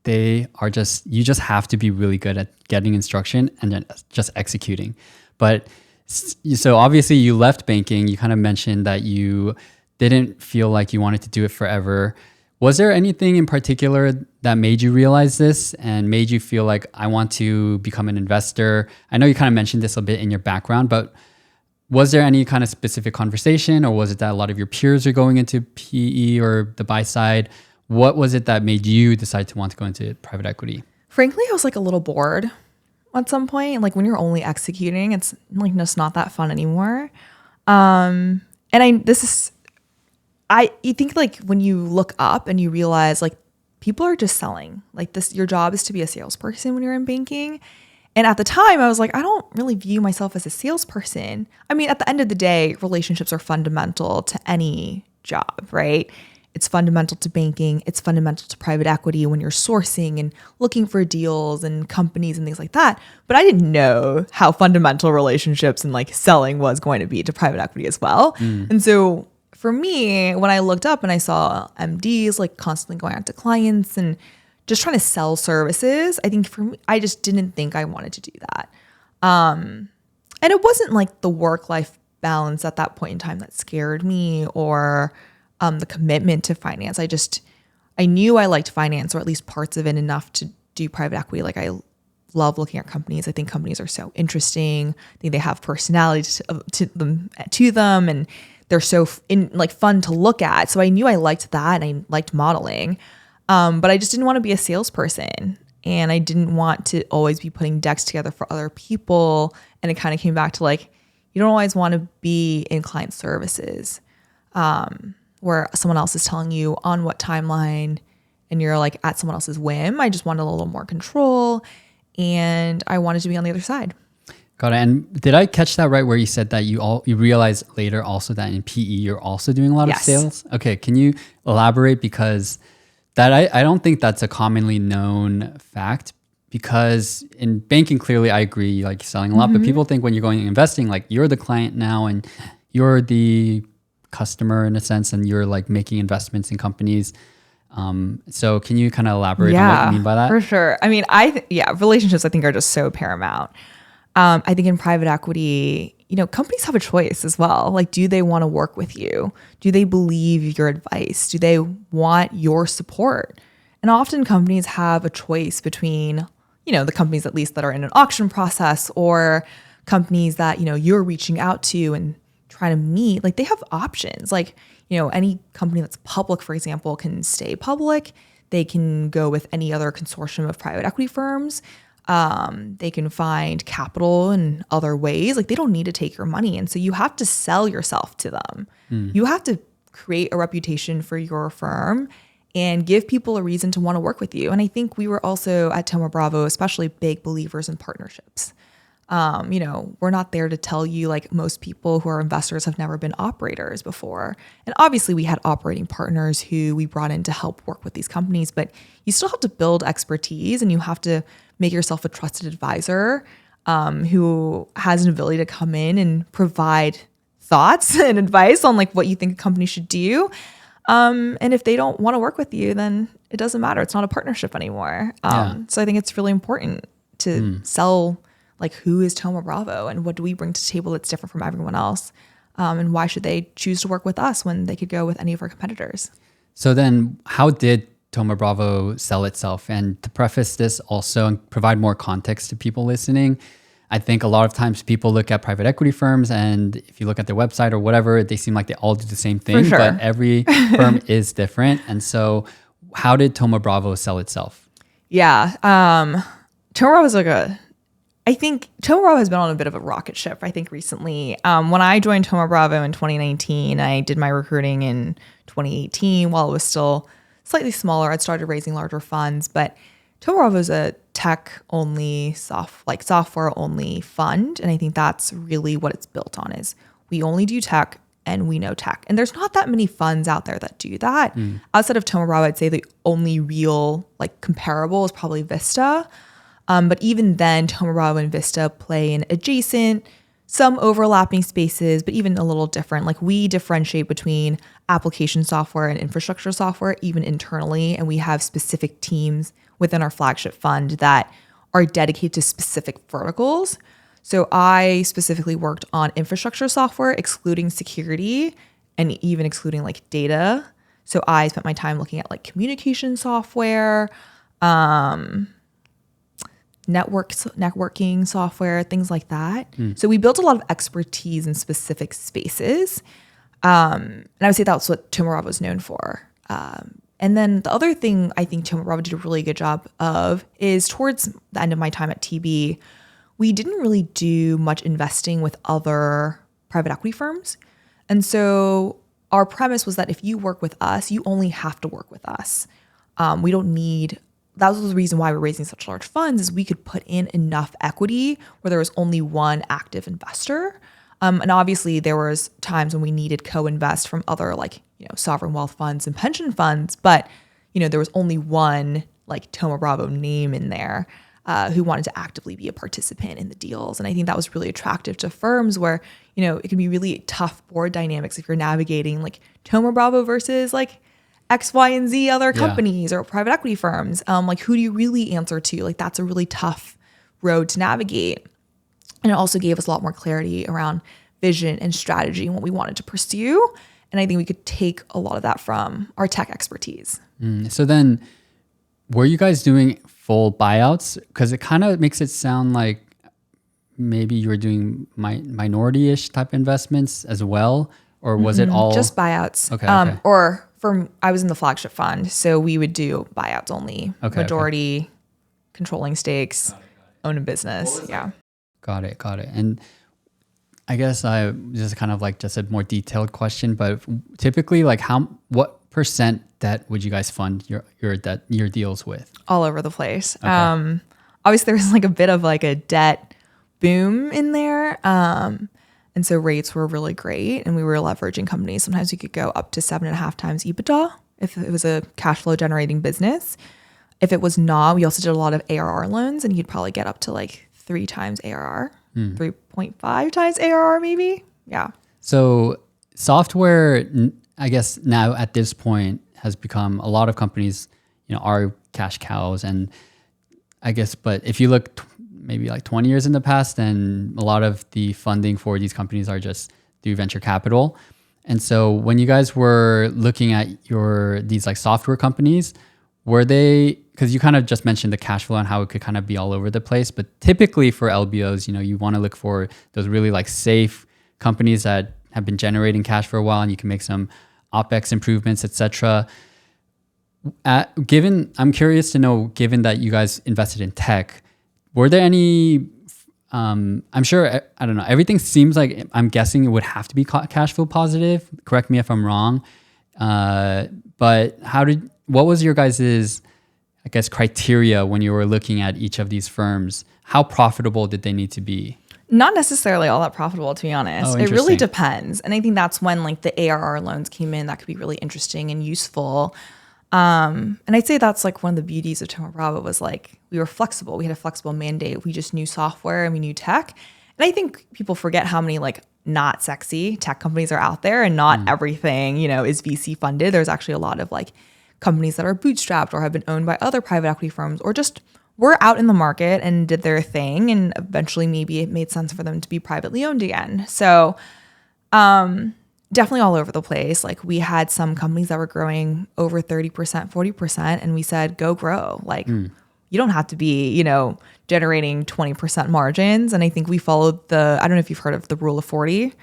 they are you just have to be really good at getting instruction and then just executing. But so obviously you left banking. You kind of mentioned that you didn't feel like you wanted to do it forever. Was there anything in particular that made you realize this and made you feel like I want to become an investor? I know you kind of mentioned this a bit in your background, but was there any kind of specific conversation, or was it that a lot of your peers are going into PE or the buy side? What was it that made you decide to want to go into private equity? Frankly, I was like a little bored at some point. Like when you're only executing, it's like just not that fun anymore. And you think like when you look up and you realize like people are just selling like this, your job is to be a salesperson when you're in banking. And at the time I was like, I don't really view myself as a salesperson. I mean, at the end of the day, relationships are fundamental to any job, right? It's fundamental to banking. It's fundamental to private equity when you're sourcing and looking for deals and companies and things like that. But I didn't know how fundamental relationships and like selling was going to be to private equity as well. And so for me, when I looked up and I saw MDs like constantly going out to clients and just trying to sell services, I think for me, I just didn't think I wanted to do that. And it wasn't like the work-life balance at that point in time that scared me, or the commitment to finance. I knew I liked finance, or at least parts of it, enough to do private equity. Like I love looking at companies. I think companies are so interesting. I think they have personality to them, and they're so fun to look at. So I knew I liked that, and I liked modeling. But I just didn't want to be a salesperson, and I didn't want to always be putting decks together for other people. And it kind of came back to like, you don't always want to be in client services, where someone else is telling you on what timeline and you're like at someone else's whim. I just wanted a little more control, and I wanted to be on the other side. Got it. And did I catch that right where you said that you realized later also that in PE you're also doing a lot of sales? Okay, can you elaborate? Because that I don't think that's a commonly known fact, because in banking, clearly I agree, like selling a lot, but people think when you're going investing, like you're the client now and you're the customer in a sense, and you're like making investments in companies. So can you kind of elaborate on what you mean by that? For sure. I mean, relationships I think are just so paramount. I think in private equity, companies have a choice as well. Like, do they want to work with you? Do they believe your advice? Do they want your support? And often companies have a choice between, the companies at least that are in an auction process, or companies that, you're reaching out to and trying to meet. Like, they have options. Like, any company that's public, for example, can stay public. They can go with any other consortium of private equity firms. They can find capital in other ways. Like, they don't need to take your money. And so you have to sell yourself to them. You have to create a reputation for your firm and give people a reason to want to work with you. And I think we were also at Thoma Bravo, especially big believers in partnerships. We're not there to tell you, like most people who are investors have never been operators before. And obviously we had operating partners who we brought in to help work with these companies, but you still have to build expertise, and you have to make yourself a trusted advisor who has an ability to come in and provide thoughts and advice on like what you think a company should do. And if they don't want to work with you, then it doesn't matter. It's not a partnership anymore. So I think it's really important to sell like, who is Thoma Bravo and what do we bring to the table that's different from everyone else? And why should they choose to work with us when they could go with any of our competitors? So then how did Thoma Bravo sell itself? And to preface this also and provide more context to people listening, I think a lot of times people look at private equity firms, and if you look at their website or whatever, they seem like they all do the same thing, but every firm is different. And so how did Thoma Bravo sell itself? Yeah. Thoma Bravo I think Thoma Bravo has been on a bit of a rocket ship, I think, recently. When I joined Thoma Bravo in 2019, I did my recruiting in 2018 while it was still slightly smaller. I'd started raising larger funds, but Thoma Bravo is a tech-only, software-only fund, and I think that's really what it's built on. Is we only do tech, and we know tech. And there's not that many funds out there that do that. Outside of Thoma Bravo, I'd say the only real comparable is probably Vista. But even then, Thoma Bravo and Vista play in adjacent some overlapping spaces, but even a little different. Like we differentiate between application software and infrastructure software, even internally. And we have specific teams within our flagship fund that are dedicated to specific verticals. So I specifically worked on infrastructure software, excluding security and even excluding like data. So I spent my time looking at like communication software, networking software, things like that. So we built a lot of expertise in specific spaces. And I would say that's what Thoma Bravo is known for. And then the other thing I think Thoma Bravo did a really good job of is towards the end of my time at TB, we didn't really do much investing with other private equity firms. And so our premise was that if you work with us, you only have to work with us. We don't need, that was the reason why we're raising such large funds, is we could put in enough equity where there was only one active investor. And obviously there was times when we needed co-invest from other like, sovereign wealth funds and pension funds, but, there was only one like Thoma Bravo name in there who wanted to actively be a participant in the deals. And I think that was really attractive to firms where, it can be really tough board dynamics if you're navigating like Thoma Bravo versus like X, Y, and Z other companies or private equity firms. Like who do you really answer to? Like that's a really tough road to navigate. And it also gave us a lot more clarity around vision and strategy and what we wanted to pursue. And I think we could take a lot of that from our tech expertise. So then were you guys doing full buyouts? Because it kind of makes it sound like maybe you were doing minority-ish type investments as well, or was it all just buyouts? Okay. Or I was in the flagship fund, so we would do buyouts only. Majority, controlling stakes, own a business. Yeah. Got it. And I guess I just kind of like just a more detailed question, but typically like what % debt would you guys fund your deals with? All over the place. Okay. Obviously there was like a bit of like a debt boom in there. And so rates were really great and we were leveraging companies. Sometimes we could go up to 7.5 times EBITDA if it was a cash flow generating business. If it was not, we also did a lot of ARR loans and you'd probably get up to like 3 times ARR, 3.5 times ARR maybe. Yeah. So software, I guess now at this point has become a lot of companies, are cash cows. And I guess, but if you look maybe like 20 years in the past, then a lot of the funding for these companies are just through venture capital. And so when you guys were looking at these like software companies, were they, because you kind of just mentioned the cash flow and how it could kind of be all over the place, but typically for LBOs, you want to look for those really like safe companies that have been generating cash for a while and you can make some OpEx improvements, etc. I'm curious to know, given that you guys invested in tech, were there any, I'm sure, I don't know, everything seems like, I'm guessing it would have to be cash flow positive. Correct me if I'm wrong. But what was your guys' I guess criteria when you were looking at each of these firms? How profitable did they need to be? Not necessarily all that profitable, to be honest. It really depends. And I think that's when like the ARR loans came in that could be really interesting and useful. And I'd say that's like one of the beauties of Thoma Bravo was like, we were flexible. We had a flexible mandate. We just knew software and we knew tech. And I think people forget how many like not sexy tech companies are out there and not everything, is VC funded. There's actually a lot of like companies that are bootstrapped or have been owned by other private equity firms or just were out in the market and did their thing. And eventually maybe it made sense for them to be privately owned again. So, definitely all over the place. Like we had some companies that were growing over 30%, 40%. And we said, go grow. Like you don't have to be, generating 20% margins. And I think we followed I don't know if you've heard of the rule of 40,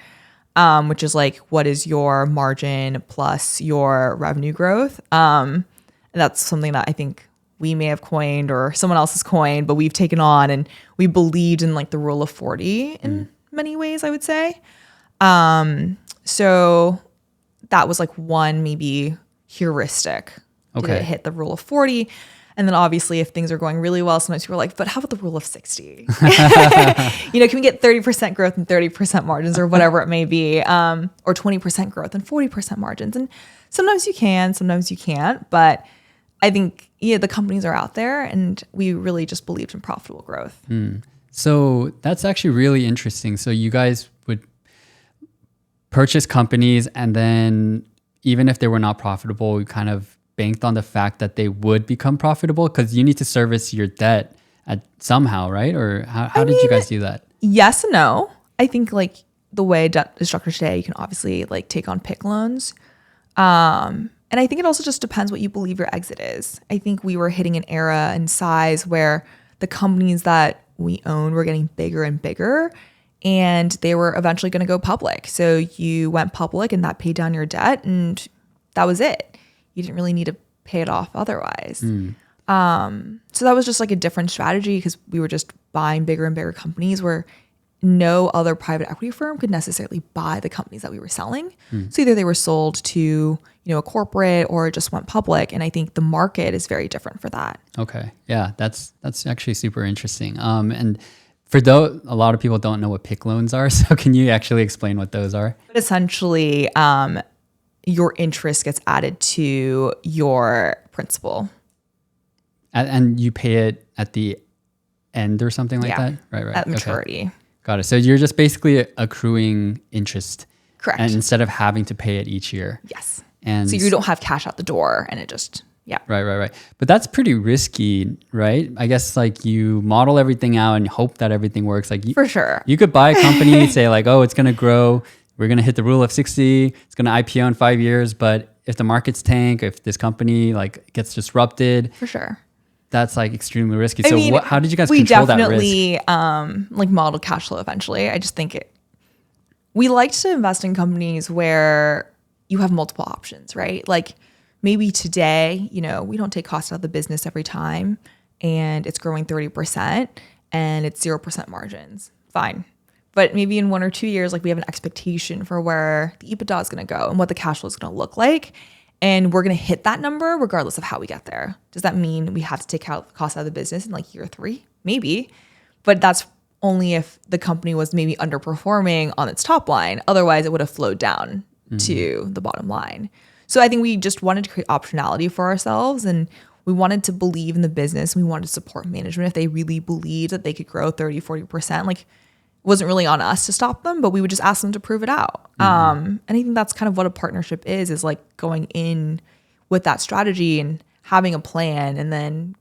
which is like, what is your margin plus your revenue growth? And that's something that I think we may have coined or someone else has coined, but we've taken on and we believed in like the rule of 40 in many ways, I would say. So that was like one maybe heuristic. Did it hit the rule of 40? And then obviously if things are going really well, sometimes people are like, but how about the rule of 60? Can we get 30% growth and 30% margins or whatever it may be, or 20% growth and 40% margins? And sometimes you can, sometimes you can't. But I think, the companies are out there and we really just believed in profitable growth. So that's actually really interesting. So you guys would purchase companies, and then even if they were not profitable, you kind of banked on the fact that they would become profitable because you need to service your debt somehow, right? Or how did you guys do that? Yes and no. I think like the way debt is structured today, you can obviously like take on PIK loans. And I think it also just depends what you believe your exit is. I think we were hitting an era and size where the companies that we owned were getting bigger and bigger, and they were eventually going to go public. So you went public and that paid down your debt, and that was it. You didn't really need to pay it off otherwise. So that was just like a different strategy because we were just buying bigger and bigger companies where no other private equity firm could necessarily buy the companies that we were selling. So either they were sold to, a corporate or it just went public. And I think the market is very different for that. Okay. Yeah, that's actually super interesting. And for those, a lot of people don't know what PIK loans are. So can you actually explain what those are? But essentially, your interest gets added to your principal. And you pay it at the end or something like that? Right. At maturity. Okay. Got it. So you're just basically accruing interest. Correct. And instead of having to pay it each year. Yes. And so you don't have cash out the door and it just, yeah. Right. But that's pretty risky, right? I guess like you model everything out and hope that everything works. Like for sure. You could buy a company and say like, oh, it's going to grow. We're going to hit the rule of 60. It's going to IPO in 5 years. But if the markets tank, if this company like gets disrupted. For sure. That's like extremely risky. So how did you guys control that risk? We definitely like modeled cash flow eventually. I just think we like to invest in companies where you have multiple options, right? Like maybe today, we don't take cost out of the business every time and it's growing 30% and it's 0% margins. Fine. But maybe in 1 or 2 years, like we have an expectation for where the EBITDA is going to go and what the cash flow is going to look like. And we're going to hit that number regardless of how we get there. Does that mean we have to take out the cost out of the business in like year 3? Maybe. But that's only if the company was maybe underperforming on its top line. Otherwise, it would have flowed down to the bottom line. So I think we just wanted to create optionality for ourselves, and we wanted to believe in the business. We wanted to support management if they really believed that they could grow 30, 40%. Like, it wasn't really on us to stop them, but we would just ask them to prove it out. And I think that's kind of what a partnership is like going in with that strategy and having a plan and then,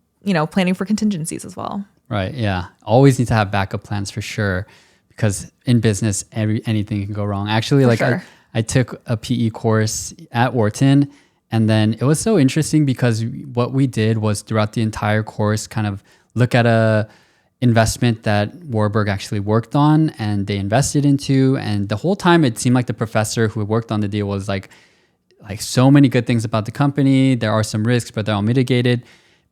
planning for contingencies as well. Right. Yeah. Always need to have backup plans for sure, because in business, anything can go wrong. Actually, I took a PE course at Wharton, and then it was so interesting because what we did was throughout the entire course kind of look at a investment that Warburg actually worked on and they invested into. And the whole time it seemed like the professor who worked on the deal was like so many good things about the company. There are some risks, but they're all mitigated.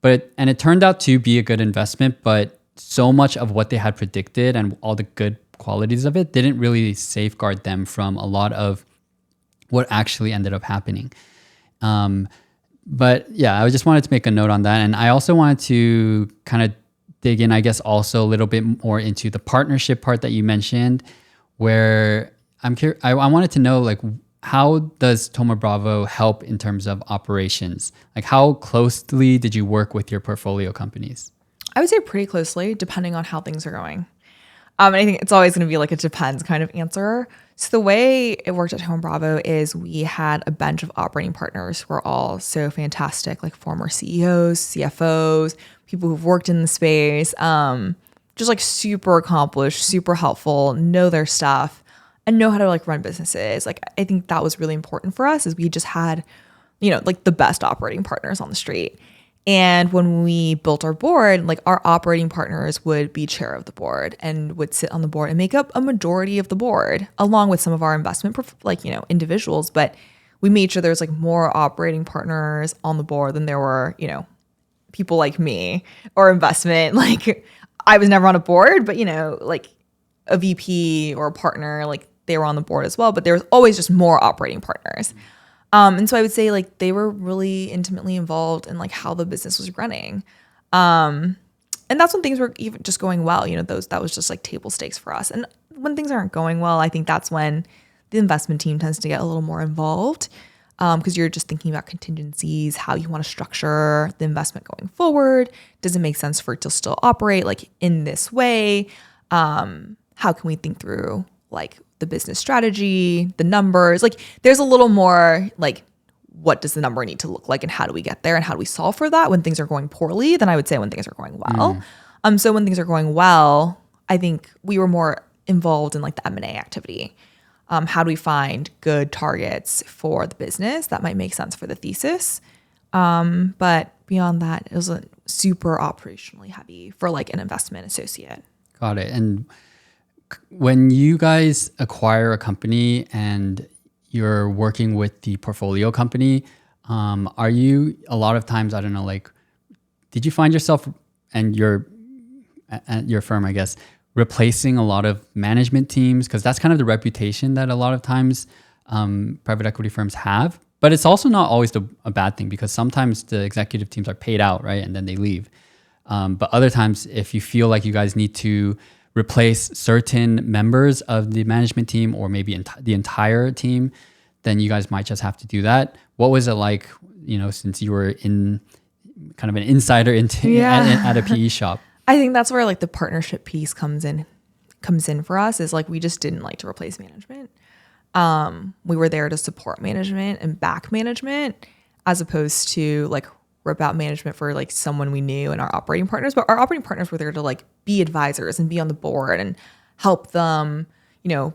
And it turned out to be a good investment, but so much of what they had predicted and all the good qualities of it didn't really safeguard them from a lot of what actually ended up happening. But yeah, I just wanted to make a note on that. And I also wanted to kind of dig in, I guess, also a little bit more into the partnership part that you mentioned, where I'm curious, I wanted to know, like, how does Thoma Bravo help in terms of operations? Like, how closely did you work with your portfolio companies? I would say pretty closely, depending on how things are going. And I think it's always going to be like a depends kind of answer. So the way it worked at Thoma Bravo is we had a bench of operating partners who are all so fantastic, like former CEOs, CFOs, people who've worked in the space, just like super accomplished, super helpful, know their stuff, and know how to like run businesses. Like, I think that was really important for us, is we just had, like the best operating partners on the street. And when we built our board, like our operating partners would be chair of the board and would sit on the board and make up a majority of the board, along with some of our investment, individuals. But we made sure there's like more operating partners on the board than there were, people like me or investment. Like, I was never on a board, but like a VP or a partner, like they were on the board as well. But there was always just more operating partners. And so I would say like they were really intimately involved in like how the business was running. And that's when things were even just going well, that was just like table stakes for us. And when things aren't going well, I think that's when the investment team tends to get a little more involved. because you're just thinking about contingencies, how you want to structure the investment going forward. Does it make sense for it to still operate like in this way? How can we think through like the business strategy, the numbers? Like there's a little more like, what does the number need to look like and how do we get there and how do we solve for that when things are going poorly than I would say when things are going well. So when things are going well, I think we were more involved in like the M&A activity. How do we find good targets for the business that might make sense for the thesis? But beyond that, it was super operationally heavy for like an investment associate. Got it. And when you guys acquire a company and you're working with the portfolio company, are you a lot of times, I don't know, like, did you find yourself and your firm, I guess, replacing a lot of management teams? Because that's kind of the reputation that a lot of times private equity firms have. But it's also not always a bad thing because sometimes the executive teams are paid out, right? And then they leave. But other times, if you feel like you guys need to replace certain members of the management team or maybe the entire team, then you guys might just have to do that. What was it like, since you were in kind of an insider at a PE shop? I think that's where like the partnership piece comes in for us is like, we just didn't like to replace management. We were there to support management and back management as opposed to like rip out management for like someone we knew and our operating partners. But our operating partners were there to like be advisors and be on the board and help them,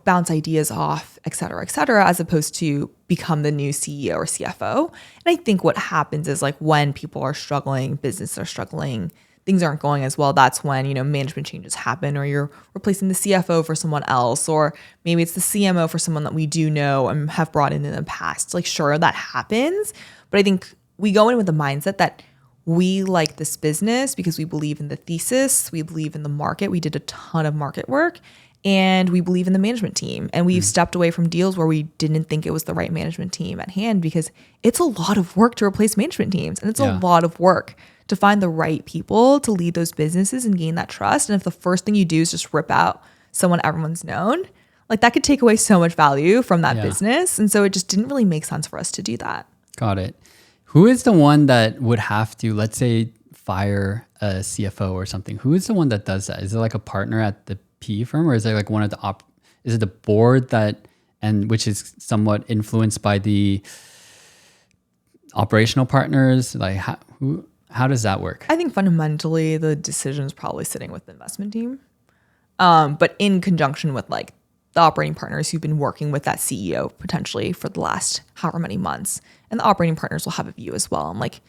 bounce ideas off, et cetera, as opposed to become the new CEO or CFO. And I think what happens is like when people are struggling, businesses are struggling, things aren't going as well, that's when, management changes happen or you're replacing the CFO for someone else, or maybe it's the CMO for someone that we do know and have brought in the past. Like, sure, that happens. But I think we go in with the mindset that we like this business because we believe in the thesis, we believe in the market. We did a ton of market work and we believe in the management team. And we've stepped away from deals where we didn't think it was the right management team at hand because it's a lot of work to replace management teams. And it's a lot of work to find the right people to lead those businesses and gain that trust. And if the first thing you do is just rip out someone everyone's known, like that could take away so much value from that business. And so it just didn't really make sense for us to do that. Got it. Who is the one that would have to, let's say, fire a CFO or something? Who is the one that does that? Is it like a partner at the PE firm, or is it like one of the is it the board which is somewhat influenced by the operational partners? Like how does that work? I think fundamentally the decision is probably sitting with the investment team, but in conjunction with like the operating partners who've been working with that CEO potentially for the last however many months. And the operating partners will have a view as well. I'm like,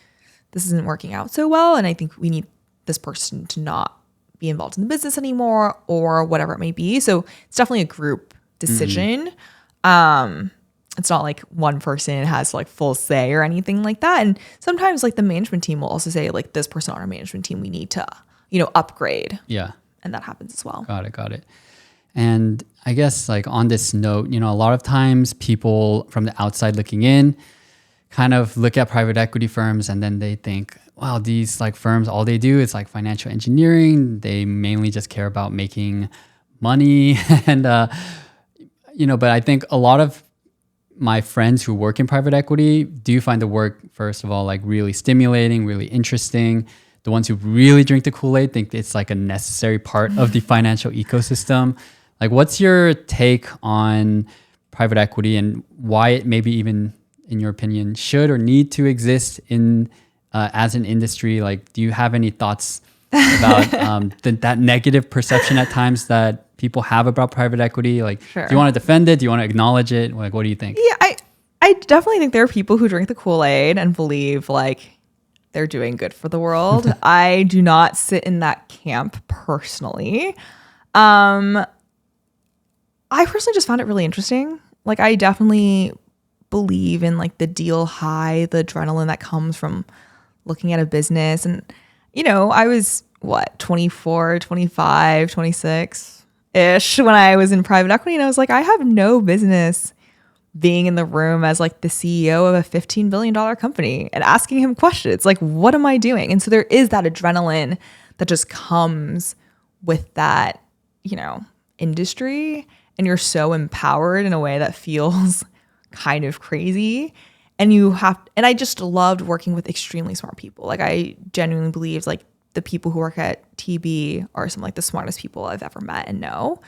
this isn't working out so well. And I think we need this person to not be involved in the business anymore or whatever it may be. So it's definitely a group decision. It's not like one person has like full say or anything like that. And sometimes like the management team will also say like, this person on our management team, we need to, upgrade. Yeah. And that happens as well. Got it. And I guess like on this note, a lot of times people from the outside looking in kind of look at private equity firms and then they think, wow, these like firms, all they do is like financial engineering. They mainly just care about making money. And, but I think a lot of my friends who work in private equity do find the work, first of all, like really stimulating, really interesting. The ones who really drink the Kool-Aid think it's like a necessary part of the financial ecosystem. Like, what's your take on private equity and why it maybe even, in your opinion, should or need to exist in as an industry? Like, do you have any thoughts about that negative perception at times that people have about private equity? Like, Sure. Do you want to defend it? Do you want to acknowledge it? Like, what do you think? Yeah, I definitely think there are people who drink the Kool-Aid and believe like they're doing good for the world. I do not sit in that camp personally. I personally just found it really interesting. Like, I definitely believe in like the deal high, the adrenaline that comes from looking at a business. And, I was 24, 25, 26-ish when I was in private equity. And I was like, I have no business being in the room as like the CEO of a $15 billion company and asking him questions. Like, what am I doing? And so there is that adrenaline that just comes with that, industry. And you're so empowered in a way that feels kind of crazy. And I just loved working with extremely smart people. Like I genuinely believe like the people who work at TB are some like the smartest people I've ever met and know.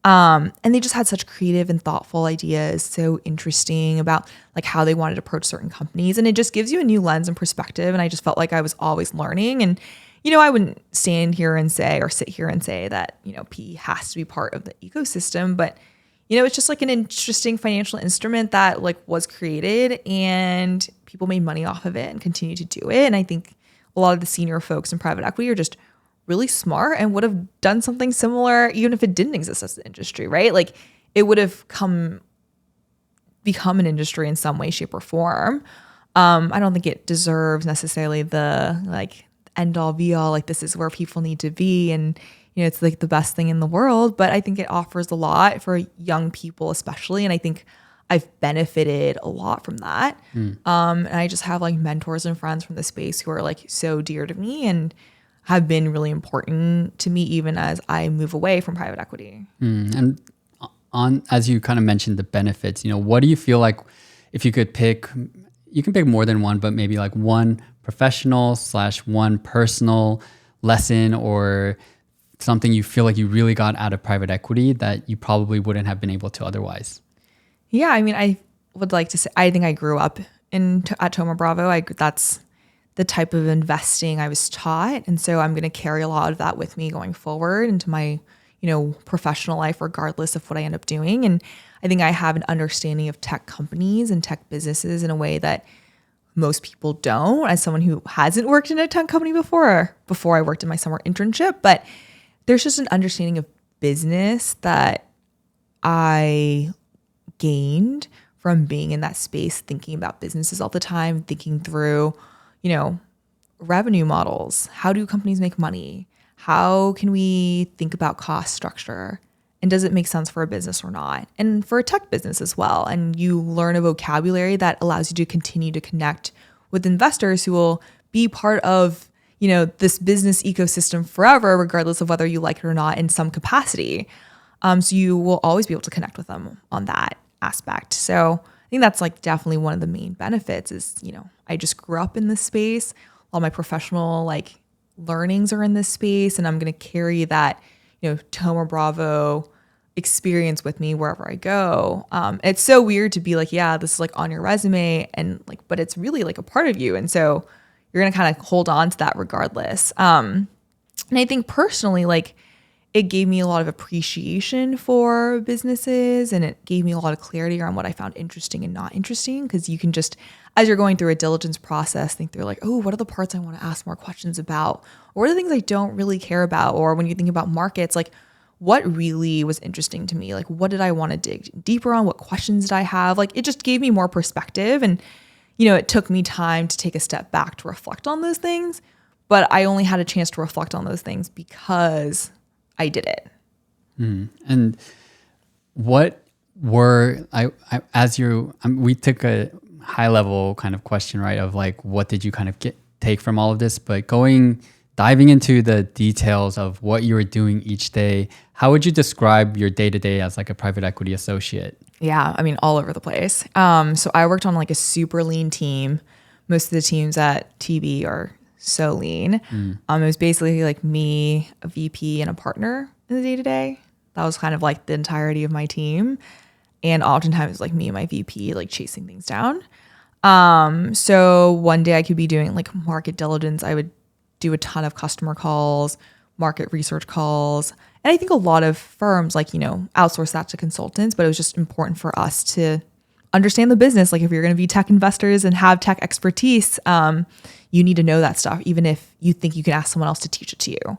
And they just had such creative and thoughtful ideas, so interesting about like how they wanted to approach certain companies. And it just gives you a new lens and perspective. And I just felt like I was always learning. And, I wouldn't stand here and say or sit here and say that, PE has to be part of the ecosystem, but it's just like an interesting financial instrument that like was created and people made money off of it and continue to do it. And I think a lot of the senior folks in private equity are just really smart and would have done something similar even if it didn't exist as an industry, right? Like it would have become an industry in some way, shape, or form. I don't think it deserves necessarily the like end all be all, like this is where people need to be and it's like the best thing in the world, but I think it offers a lot for young people especially. And I think I've benefited a lot from that. And I just have like mentors and friends from the space who are like so dear to me and have been really important to me even as I move away from private equity. And as you kind of mentioned the benefits, what do you feel like if you could pick, you can pick more than one, but maybe like one professional / one personal lesson or something you feel like you really got out of private equity that you probably wouldn't have been able to otherwise? Yeah, I mean, I would like to say, I think I grew up at Thoma Bravo. That's the type of investing I was taught. And so I'm going to carry a lot of that with me going forward into my, professional life, regardless of what I end up doing. And I think I have an understanding of tech companies and tech businesses in a way that most people don't, as someone who hasn't worked in a tech company before I worked in my summer internship. But there's just an understanding of business that I gained from being in that space, thinking about businesses all the time, thinking through, revenue models. How do companies make money? How can we think about cost structure? And does it make sense for a business or not? And for a tech business as well. And you learn a vocabulary that allows you to continue to connect with investors who will be part of this business ecosystem forever, regardless of whether you like it or not in some capacity. So you will always be able to connect with them on that aspect. So I think that's like definitely one of the main benefits is, I just grew up in this space. All my professional like learnings are in this space and I'm going to carry that, Thoma Bravo experience with me wherever I go. It's so weird to be like, yeah, this is like on your resume and like, but it's really like a part of you. And so you're going to kind of hold on to that regardless. And I think personally, like it gave me a lot of appreciation for businesses and it gave me a lot of clarity around what I found interesting and not interesting. Because you can just, as you're going through a diligence process, think through like, oh, what are the parts I want to ask more questions about? Or what are the things I don't really care about? Or when you think about markets, like what really was interesting to me? Like what did I want to dig deeper on? What questions did I have? Like it just gave me more perspective. And, it took me time to take a step back to reflect on those things. But I only had a chance to reflect on those things because I did it. And what were we took a high level kind of question, right? Of like, what did you kind of take from all of this? But diving into the details of what you were doing each day, how would you describe your day to day as like a private equity associate? Yeah, I mean, all over the place. So I worked on like a super lean team. Most of the teams at TB are so lean. It was basically like me, a VP, and a partner in the day to day. That was kind of like the entirety of my team. And oftentimes it was like me and my VP like chasing things down. So one day I could be doing like market diligence. I would do a ton of customer calls, market research calls. And I think a lot of firms like, outsource that to consultants, but it was just important for us to understand the business. Like if you're going to be tech investors and have tech expertise, you need to know that stuff, even if you think you can ask someone else to teach it to you.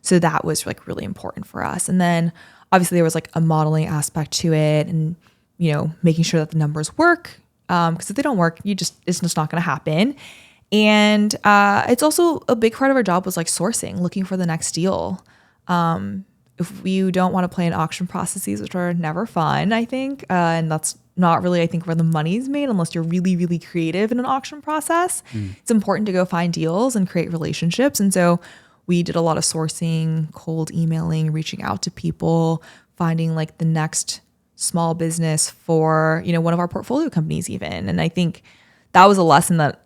So that was like really important for us. And then obviously there was like a modeling aspect to it and, making sure that the numbers work. Because if they don't work, it's just not going to happen. And it's also a big part of our job was like sourcing, looking for the next deal. If you don't want to play in auction processes, which are never fun, I think, and that's not really, I think, where the money's made unless you're really, really creative in an auction process. It's important to go find deals and create relationships. And so we did a lot of sourcing, cold emailing, reaching out to people, finding like the next small business for, one of our portfolio companies even. And I think that was a lesson that,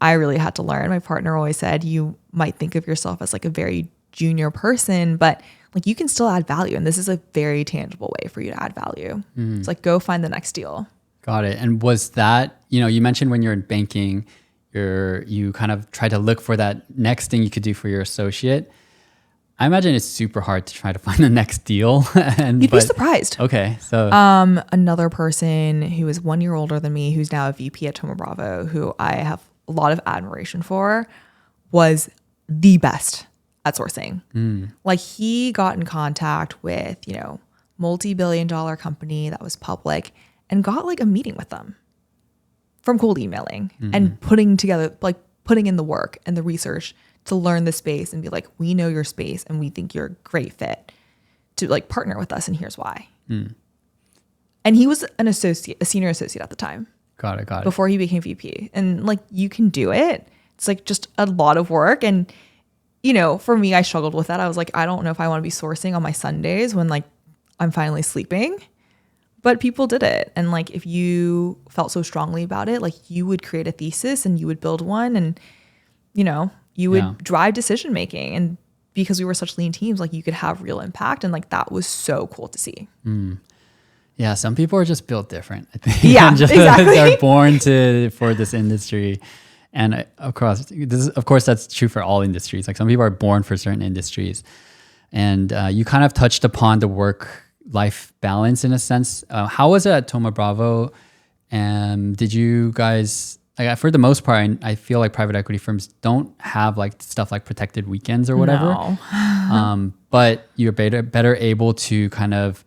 I really had to learn. My partner always said, you might think of yourself as like a very junior person, but like you can still add value. And this is a very tangible way for you to add value. It's like, go find the next deal. Got it. And was that, you mentioned when you're in banking, you kind of try to look for that next thing you could do for your associate. I imagine it's super hard to try to find the next deal. You'd be surprised. Okay. So another person who is 1 year older than me, who's now a VP at Thoma Bravo, who I have a lot of admiration for, was the best at sourcing. Like he got in contact with, multi-billion-dollar company that was public and got like a meeting with them from cold emailing and putting in the work and the research to learn the space and be like, we know your space and we think you're a great fit to like partner with us. And here's why. And he was a senior associate at the time. Got it. Before he became VP. And like, you can do it. It's like just a lot of work. And, for me, I struggled with that. I was like, I don't know if I want to be sourcing on my Sundays when like I'm finally sleeping, but people did it. And like, if you felt so strongly about it, like you would create a thesis and you would build one and, you would drive decision making. And because we were such lean teams, like you could have real impact. And like, that was so cool to see. Yeah. Some people are just built different, I think. Yeah, exactly. They're born for this industry. And of course, that's true for all industries. Like some people are born for certain industries. And you kind of touched upon the work-life balance in a sense. How was it at Thoma Bravo? And did you guys, like, for the most part, I feel like private equity firms don't have like stuff like protected weekends or whatever. No. But you're better able to kind of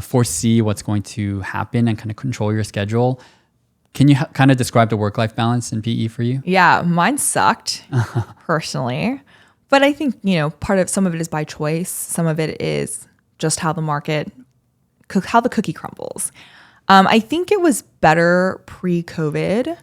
foresee what's going to happen and kind of control your schedule. Can you kind of describe the work-life balance in PE for you? Yeah, mine sucked personally. But I think, some of it is by choice. Some of it is just how the cookie crumbles. I think it was better pre-COVID.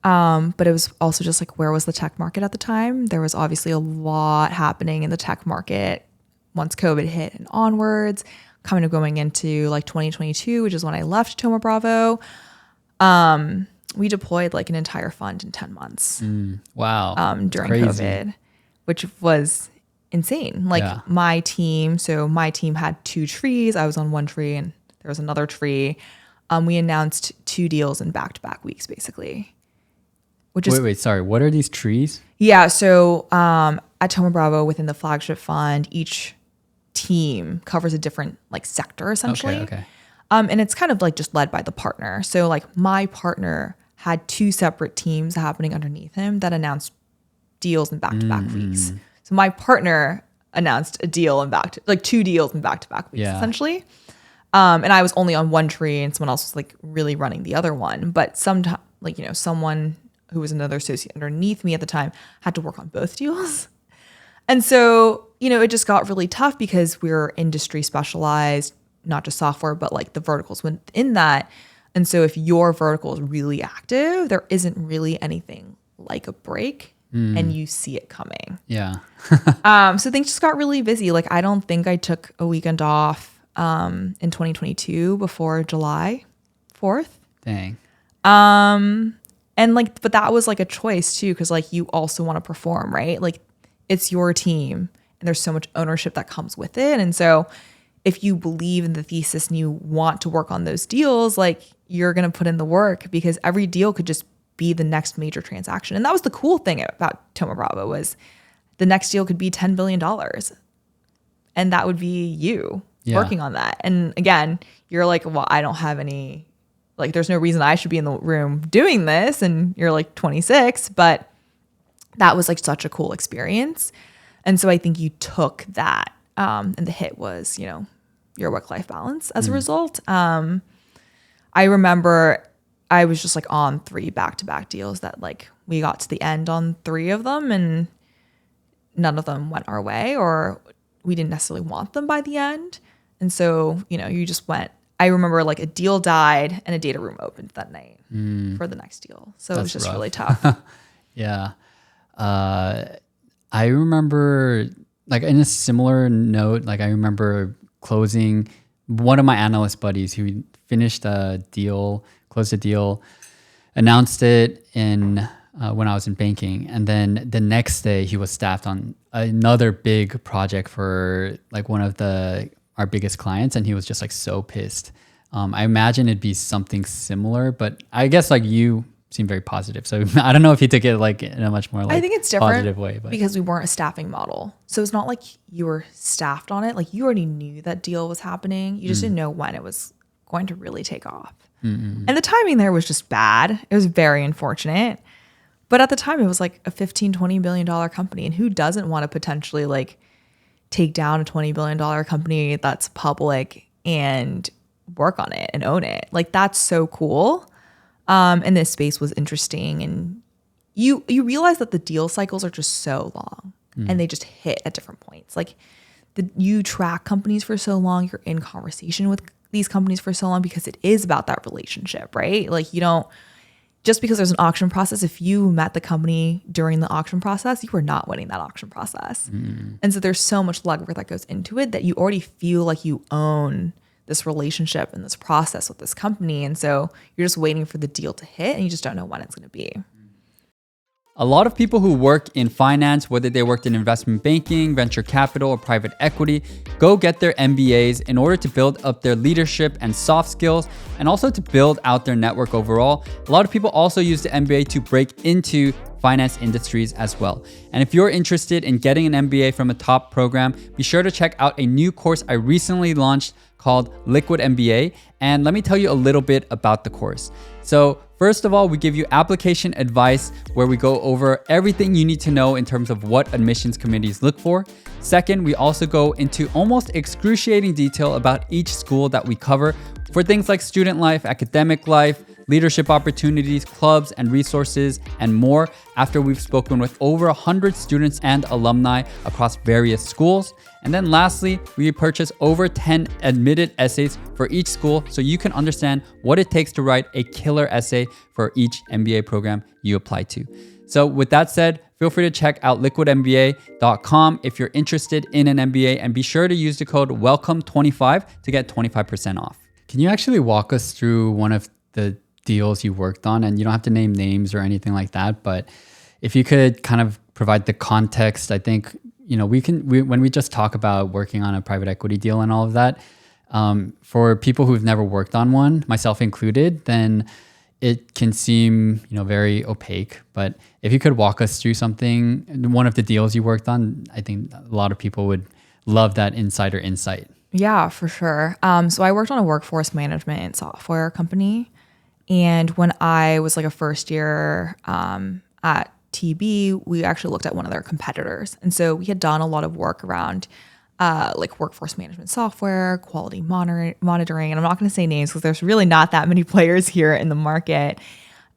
But it was also just like, where was the tech market at the time? There was obviously a lot happening in the tech market once COVID hit and onwards, kind of going into like 2022, which is when I left Thoma Bravo. We deployed like an entire fund in 10 months. Wow. During COVID, which was insane. Like my team had 2 trees. I was on one tree and there was another tree. We announced 2 deals in back-to-back weeks, basically. Wait, sorry. What are these trees? Yeah. So at Thoma Bravo, within the flagship fund, each team covers a different like sector essentially. Okay. And it's kind of like just led by the partner. So like my partner had 2 separate teams happening underneath him that announced deals in back-to-back weeks. So my partner announced a deal in 2 deals in back-to-back weeks essentially. And I was only on one tree and someone else was like really running the other one. But sometimes someone who was another associate underneath me at the time had to work on both deals. And so, it just got really tough because we're industry specialized, not just software, but like the verticals within that. And so if your vertical is really active, there isn't really anything like a break and you see it coming. Yeah. So things just got really busy. Like I don't think I took a weekend off in 2022 before July 4th. Dang. And like, but that was like a choice too, because like you also want to perform, right? Like it's your team and there's so much ownership that comes with it. And so if you believe in the thesis and you want to work on those deals, like you're going to put in the work because every deal could just be the next major transaction. And that was the cool thing about Thoma Bravo was the next deal could be $10 billion. And that would be you working on that. And again, you're like, well, I don't have any, like, there's no reason I should be in the room doing this. And you're like 26, but that was like such a cool experience. And so I think you took that. And the hit was, your work-life balance as a result. I remember I was just like on 3 back-to-back deals that like we got to the end on 3 of them and none of them went our way or we didn't necessarily want them by the end. And so, you just went, I remember like a deal died and a data room opened that night for the next deal. So it was just really tough. Yeah. I remember like in a similar note, like I remember closing one of my analyst buddies who finished a deal, closed a deal. announced it in when I was in banking, and then the next day he was staffed on another big project for like one of our biggest clients, and he was just like so pissed. I imagine it'd be something similar, but I guess like you seem very positive, so I don't know if he took it like in a much more like I think it's different positive way, but because we weren't a staffing model, so it's not like you were staffed on it. Like you already knew that deal was happening. You just didn't know when it was going to really take off. And the timing there was just bad. It was very unfortunate. But at the time, it was like a $15-20 billion company. And who doesn't want to potentially like take down a $20 billion company that's public and work on it and own it? Like that's so cool. And this space was interesting. And you realize that the deal cycles are just so long and they just hit at different points. Like you track companies for so long, you're in conversation with these companies for so long because it is about that relationship, right? Like you don't, just because there's an auction process, if you met the company during the auction process, you are not winning that auction process. And so there's so much legwork that goes into it that you already feel like you own this relationship and this process with this company. And so you're just waiting for the deal to hit and you just don't know when it's going to be. A lot of people who work in finance, whether they worked in investment banking, venture capital, or private equity, go get their MBAs in order to build up their leadership and soft skills, and also to build out their network overall. A lot of people also use the MBA to break into finance industries as well. And if you're interested in getting an MBA from a top program, be sure to check out a new course I recently launched called Liquid MBA. And let me tell you a little bit about the course. So first of all, we give you application advice where we go over everything you need to know in terms of what admissions committees look for. Second, we also go into almost excruciating detail about each school that we cover for things like student life, academic life, leadership opportunities, clubs and resources, and more after we've spoken with over 100 students and alumni across various schools. And then lastly, we purchase over 10 admitted essays for each school so you can understand what it takes to write a killer essay for each MBA program you apply to. So with that said, feel free to check out liquidmba.com if you're interested in an MBA, and be sure to use the code WELCOME25 to get 25% off. Can you actually walk us through one of the deals you worked on? And you don't have to name names or anything like that, but if you could kind of provide the context, I think, you know, when we just talk about working on a private equity deal and all of that, for people who've never worked on one, myself included, then it can seem, you know, very opaque. But if you could walk us through something, one of the deals you worked on, I think a lot of people would love that insider insight. Yeah, for sure. So I worked on a workforce management software company. And when I was like a first year at TB, we actually looked at one of their competitors. And so we had done a lot of work around like workforce management software, quality monitoring. And I'm not going to say names because there's really not that many players here in the market.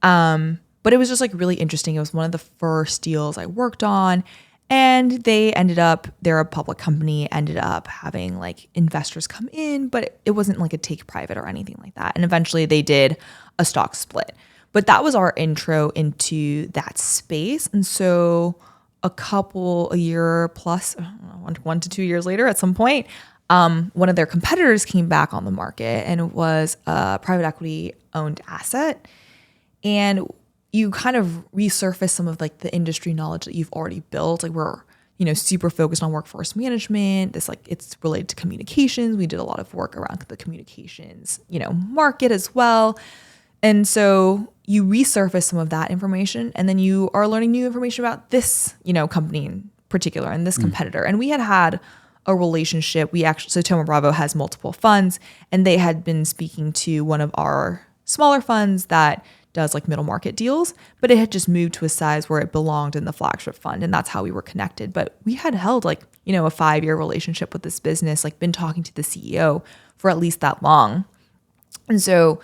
But it was just like really interesting. It was one of the first deals I worked on. And they're a public company, ended up having like investors come in, but it wasn't like a take private or anything like that. And eventually they did a stock split. But that was our intro into that space. And so a year plus, I don't know, 1 to 2 years later at some point, one of their competitors came back on the market, and it was a private equity owned asset. And you kind of resurface some of like the industry knowledge that you've already built. Like we're, you know, super focused on workforce management. It's related to communications. We did a lot of work around the communications, you know, market as well. And so you resurface some of that information, and then you are learning new information about this, you know, company in particular and this competitor. And we had a relationship. So Thoma Bravo has multiple funds, and they had been speaking to one of our smaller funds that does like middle market deals, but it had just moved to a size where it belonged in the flagship fund. And that's how we were connected. But we had held like, you know, a 5-year relationship with this business, like been talking to the CEO for at least that long. And so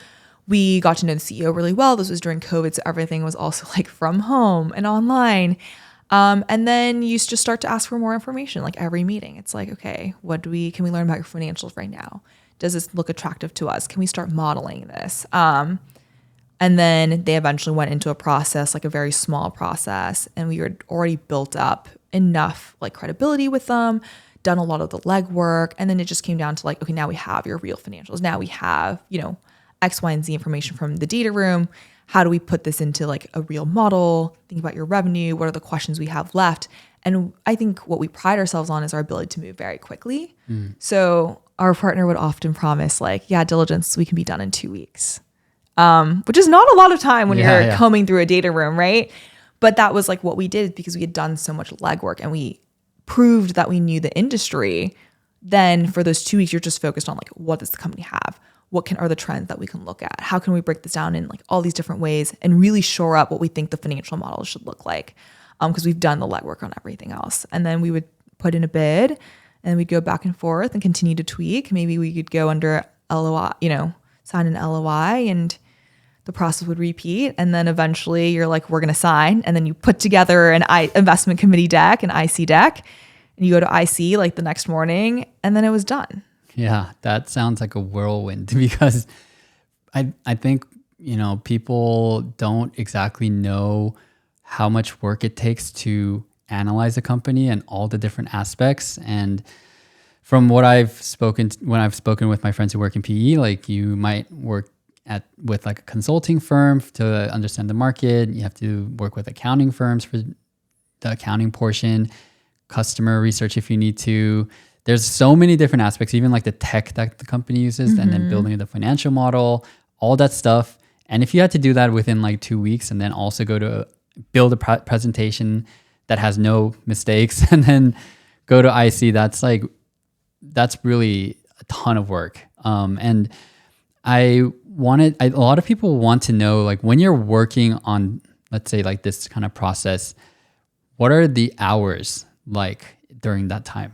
we got to know the CEO really well. This was during COVID. So everything was also like from home and online. And then you just start to ask for more information, like every meeting. It's like, okay, can we learn about your financials right now? Does this look attractive to us? Can we start modeling this? And then they eventually went into a process, like a very small process, and we had already built up enough like credibility with them, done a lot of the legwork, and then it just came down to like, okay, now we have your real financials. Now we have, you know, X, Y, and Z information from the data room. how do we put this into like a real model? Think about your revenue. What are the questions we have left? And I think what we pride ourselves on is our ability to move very quickly. So our partner would often promise like, yeah, diligence, we can be done in 2 weeks, which is not a lot of time when you're combing through a data room, right? But that was like what we did because we had done so much legwork and we proved that we knew the industry. Then for those 2 weeks, you're just focused on like, what does the company have? What are the trends that we can look at? How can we break this down in like all these different ways and really shore up what we think the financial model should look like? Because we've done the legwork on everything else. And then we would put in a bid and we'd go back and forth and continue to tweak. Maybe we could go under LOI, sign an LOI and the process would repeat. And then eventually you're like, we're going to sign. And then you put together an investment committee deck, an IC deck, and you go to IC like the next morning and then it was done. Yeah, that sounds like a whirlwind because I think, people don't exactly know how much work it takes to analyze a company and all the different aspects. And from what when I've spoken with my friends who work in PE, like you might work with like a consulting firm to understand the market. You have to work with accounting firms for the accounting portion, customer research if you need to. There's so many different aspects, even like the tech that the company uses and then building the financial model, all that stuff. And if you had to do that within like 2 weeks and then also go to build a presentation that has no mistakes and then go to IC, that's really a ton of work. And a lot of people want to know, like when you're working on, let's say like this kind of process, what are the hours like during that time?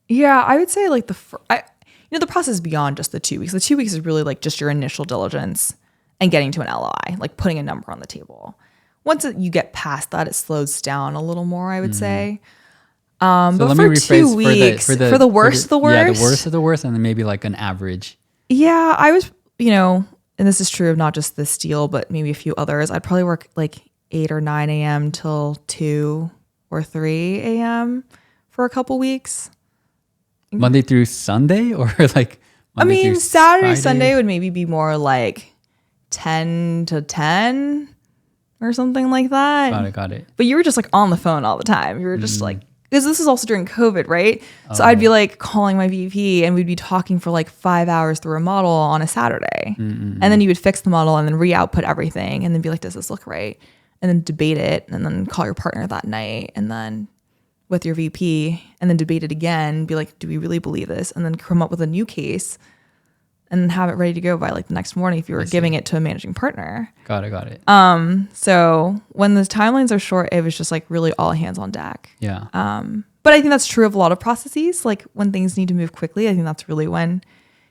Yeah, I would say like the process is beyond just the 2 weeks. The 2 weeks is really like just your initial diligence and getting to an LOI, like putting a number on the table. Once you get past that, it slows down a little more, I would say. So but let for me 2 weeks, for the worst of the worst. Yeah, the worst of the worst, and then maybe like an average. Yeah, I was, and this is true of not just this deal, but maybe a few others. I'd probably work like 8 or 9 a.m. till 2 or 3 a.m. for a couple weeks. Monday through Sunday or like Monday through Saturday, Friday? Sunday would maybe be more like 10 to 10 or something like that. Got it. But you were just like on the phone all the time. You were just like, because this is also during COVID, right? So I'd be like calling my VP and we'd be talking for like 5 hours through a model on a Saturday. And then you would fix the model and then re-output everything and then be like, does this look right? And then debate it and then call your partner that night and then with your VP and then debate it again, be like, do we really believe this? And then come up with a new case and then have it ready to go by like the next morning if you were giving it to a managing partner. Got it. So when the timelines are short, it was just like really all hands on deck. Yeah. But I think that's true of a lot of processes. Like when things need to move quickly, I think that's really when,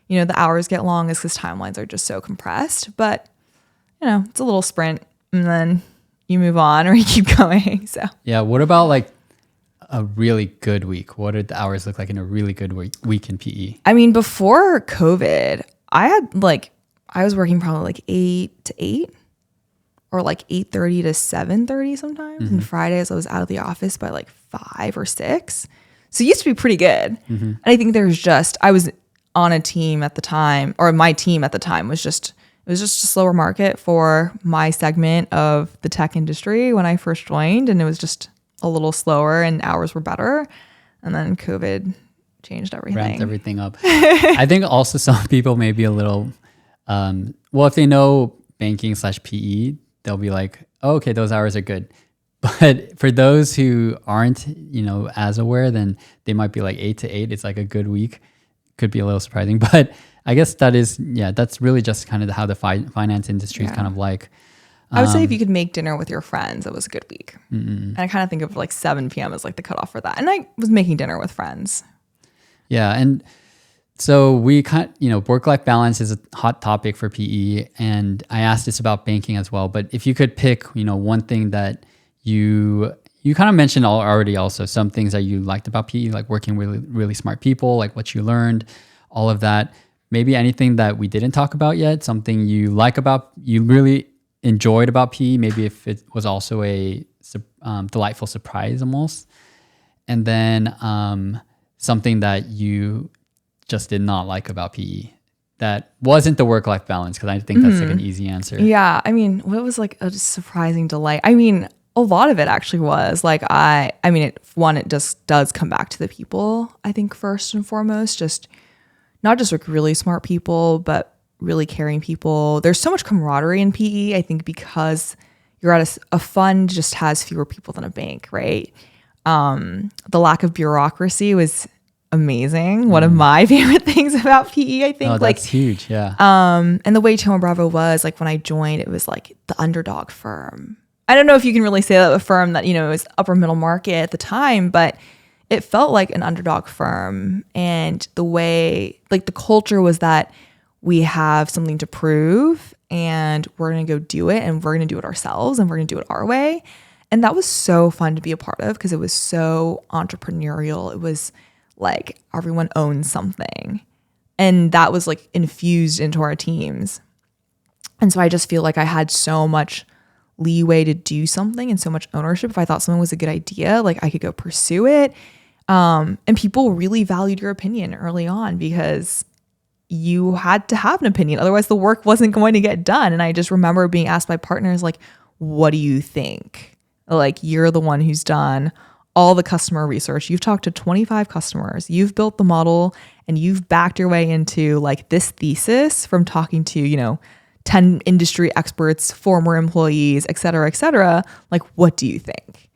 the hours get long is because timelines are just so compressed. But, it's a little sprint and then you move on or you keep going. So yeah. What about like a really good week? What did the hours look like in a really good week in PE? I mean, before COVID, I was working probably like 8 to 8 or like 8:30 to 7:30 sometimes. And Fridays I was out of the office by like 5 or 6. So it used to be pretty good. And I think I was on a team at the time, or my team at the time it was just a slower market for my segment of the tech industry when I first joined. And it was just a little slower and hours were better. And then COVID changed everything. Ramped everything up. I think also some people may be a little, if they know banking / PE, they'll be like, oh, okay, those hours are good. But for those who aren't, as aware, then they might be like 8 to 8. It's like a good week. Could be a little surprising. But I guess that's really just kind of how the finance industry is kind of like. I would say if you could make dinner with your friends, it was a good week. And I kind of think of like 7 p.m. as like the cutoff for that. And I was making dinner with friends. Yeah. And so we work-life balance is a hot topic for PE. And I asked this about banking as well. But if you could pick, one thing that you kind of mentioned already also, some things that you liked about PE, like working with really, really smart people, like what you learned, all of that. Maybe anything that we didn't talk about yet, something you really enjoyed about PE, maybe if it was also a delightful surprise almost. And then something that you just did not like about PE that wasn't the work-life balance? Because I think that's like an easy answer. Yeah. I mean, what was like a surprising delight? I mean, a lot of it actually was like, it just does come back to the people, I think, first and foremost, just not just like really smart people, but really caring people. There's so much camaraderie in PE, I think, because you're at a fund just has fewer people than a bank, right? The lack of bureaucracy was amazing. One of my favorite things about PE, I think. Oh, that's huge. Yeah. And the way Thoma Bravo was, like when I joined, it was like the underdog firm. I don't know if you can really say that a firm that, was upper middle market at the time, but it felt like an underdog firm. And the way, like the culture was that we have something to prove and we're going to go do it and we're going to do it ourselves and we're going to do it our way. And that was so fun to be a part of because it was so entrepreneurial. It was like everyone owns something. And that was like infused into our teams. And so I just feel like I had so much leeway to do something and so much ownership. If I thought something was a good idea, like I could go pursue it. And people really valued your opinion early on because you had to have an opinion. Otherwise the work wasn't going to get done. And I just remember being asked by partners, like, what do you think? Like, you're the one who's done all the customer research. You've talked to 25 customers. You've built the model and you've backed your way into like this thesis from talking to, 10 industry experts, former employees, et cetera, like, what do you think?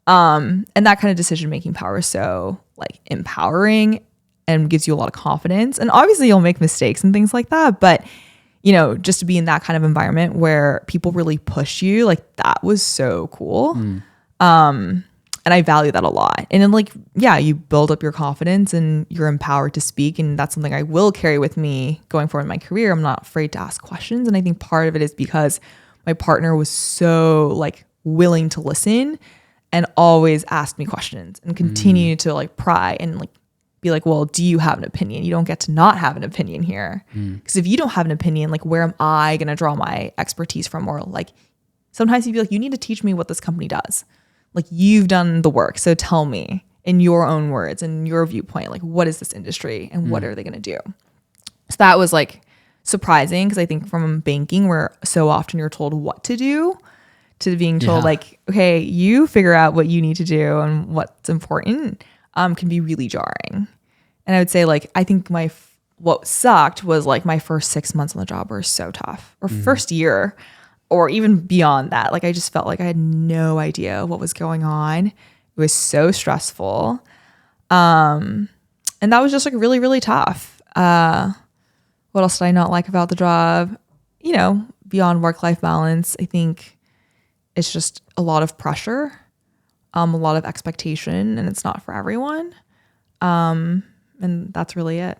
And that kind of decision-making power is so like empowering and gives you a lot of confidence. And obviously you'll make mistakes and things like that. But, just to be in that kind of environment where people really push you, like that was so cool. And I value that a lot. And then like, yeah, you build up your confidence and you're empowered to speak. And that's something I will carry with me going forward in my career. I'm not afraid to ask questions. And I think part of it is because my partner was so like willing to listen and always ask me questions and continue to like pry and like be like, well, do you have an opinion? You don't get to not have an opinion here. Because if you don't have an opinion, like where am I going to draw my expertise from? Or like sometimes you'd be like, you need to teach me what this company does. Like you've done the work. So tell me in your own words and your viewpoint, like what is this industry and what are they going to do? So that was like surprising because I think from banking where so often you're told what to do to being told like, okay, you figure out what you need to do and what's important can be really jarring. And I would say like, I think what sucked was like my first 6 months on the job were so tough or first year. Or even beyond that, like I just felt like I had no idea what was going on. It was so stressful. And that was just like really, really tough. What else did I not like about the job? Beyond work-life balance, I think it's just a lot of pressure, a lot of expectation, and it's not for everyone. And that's really it.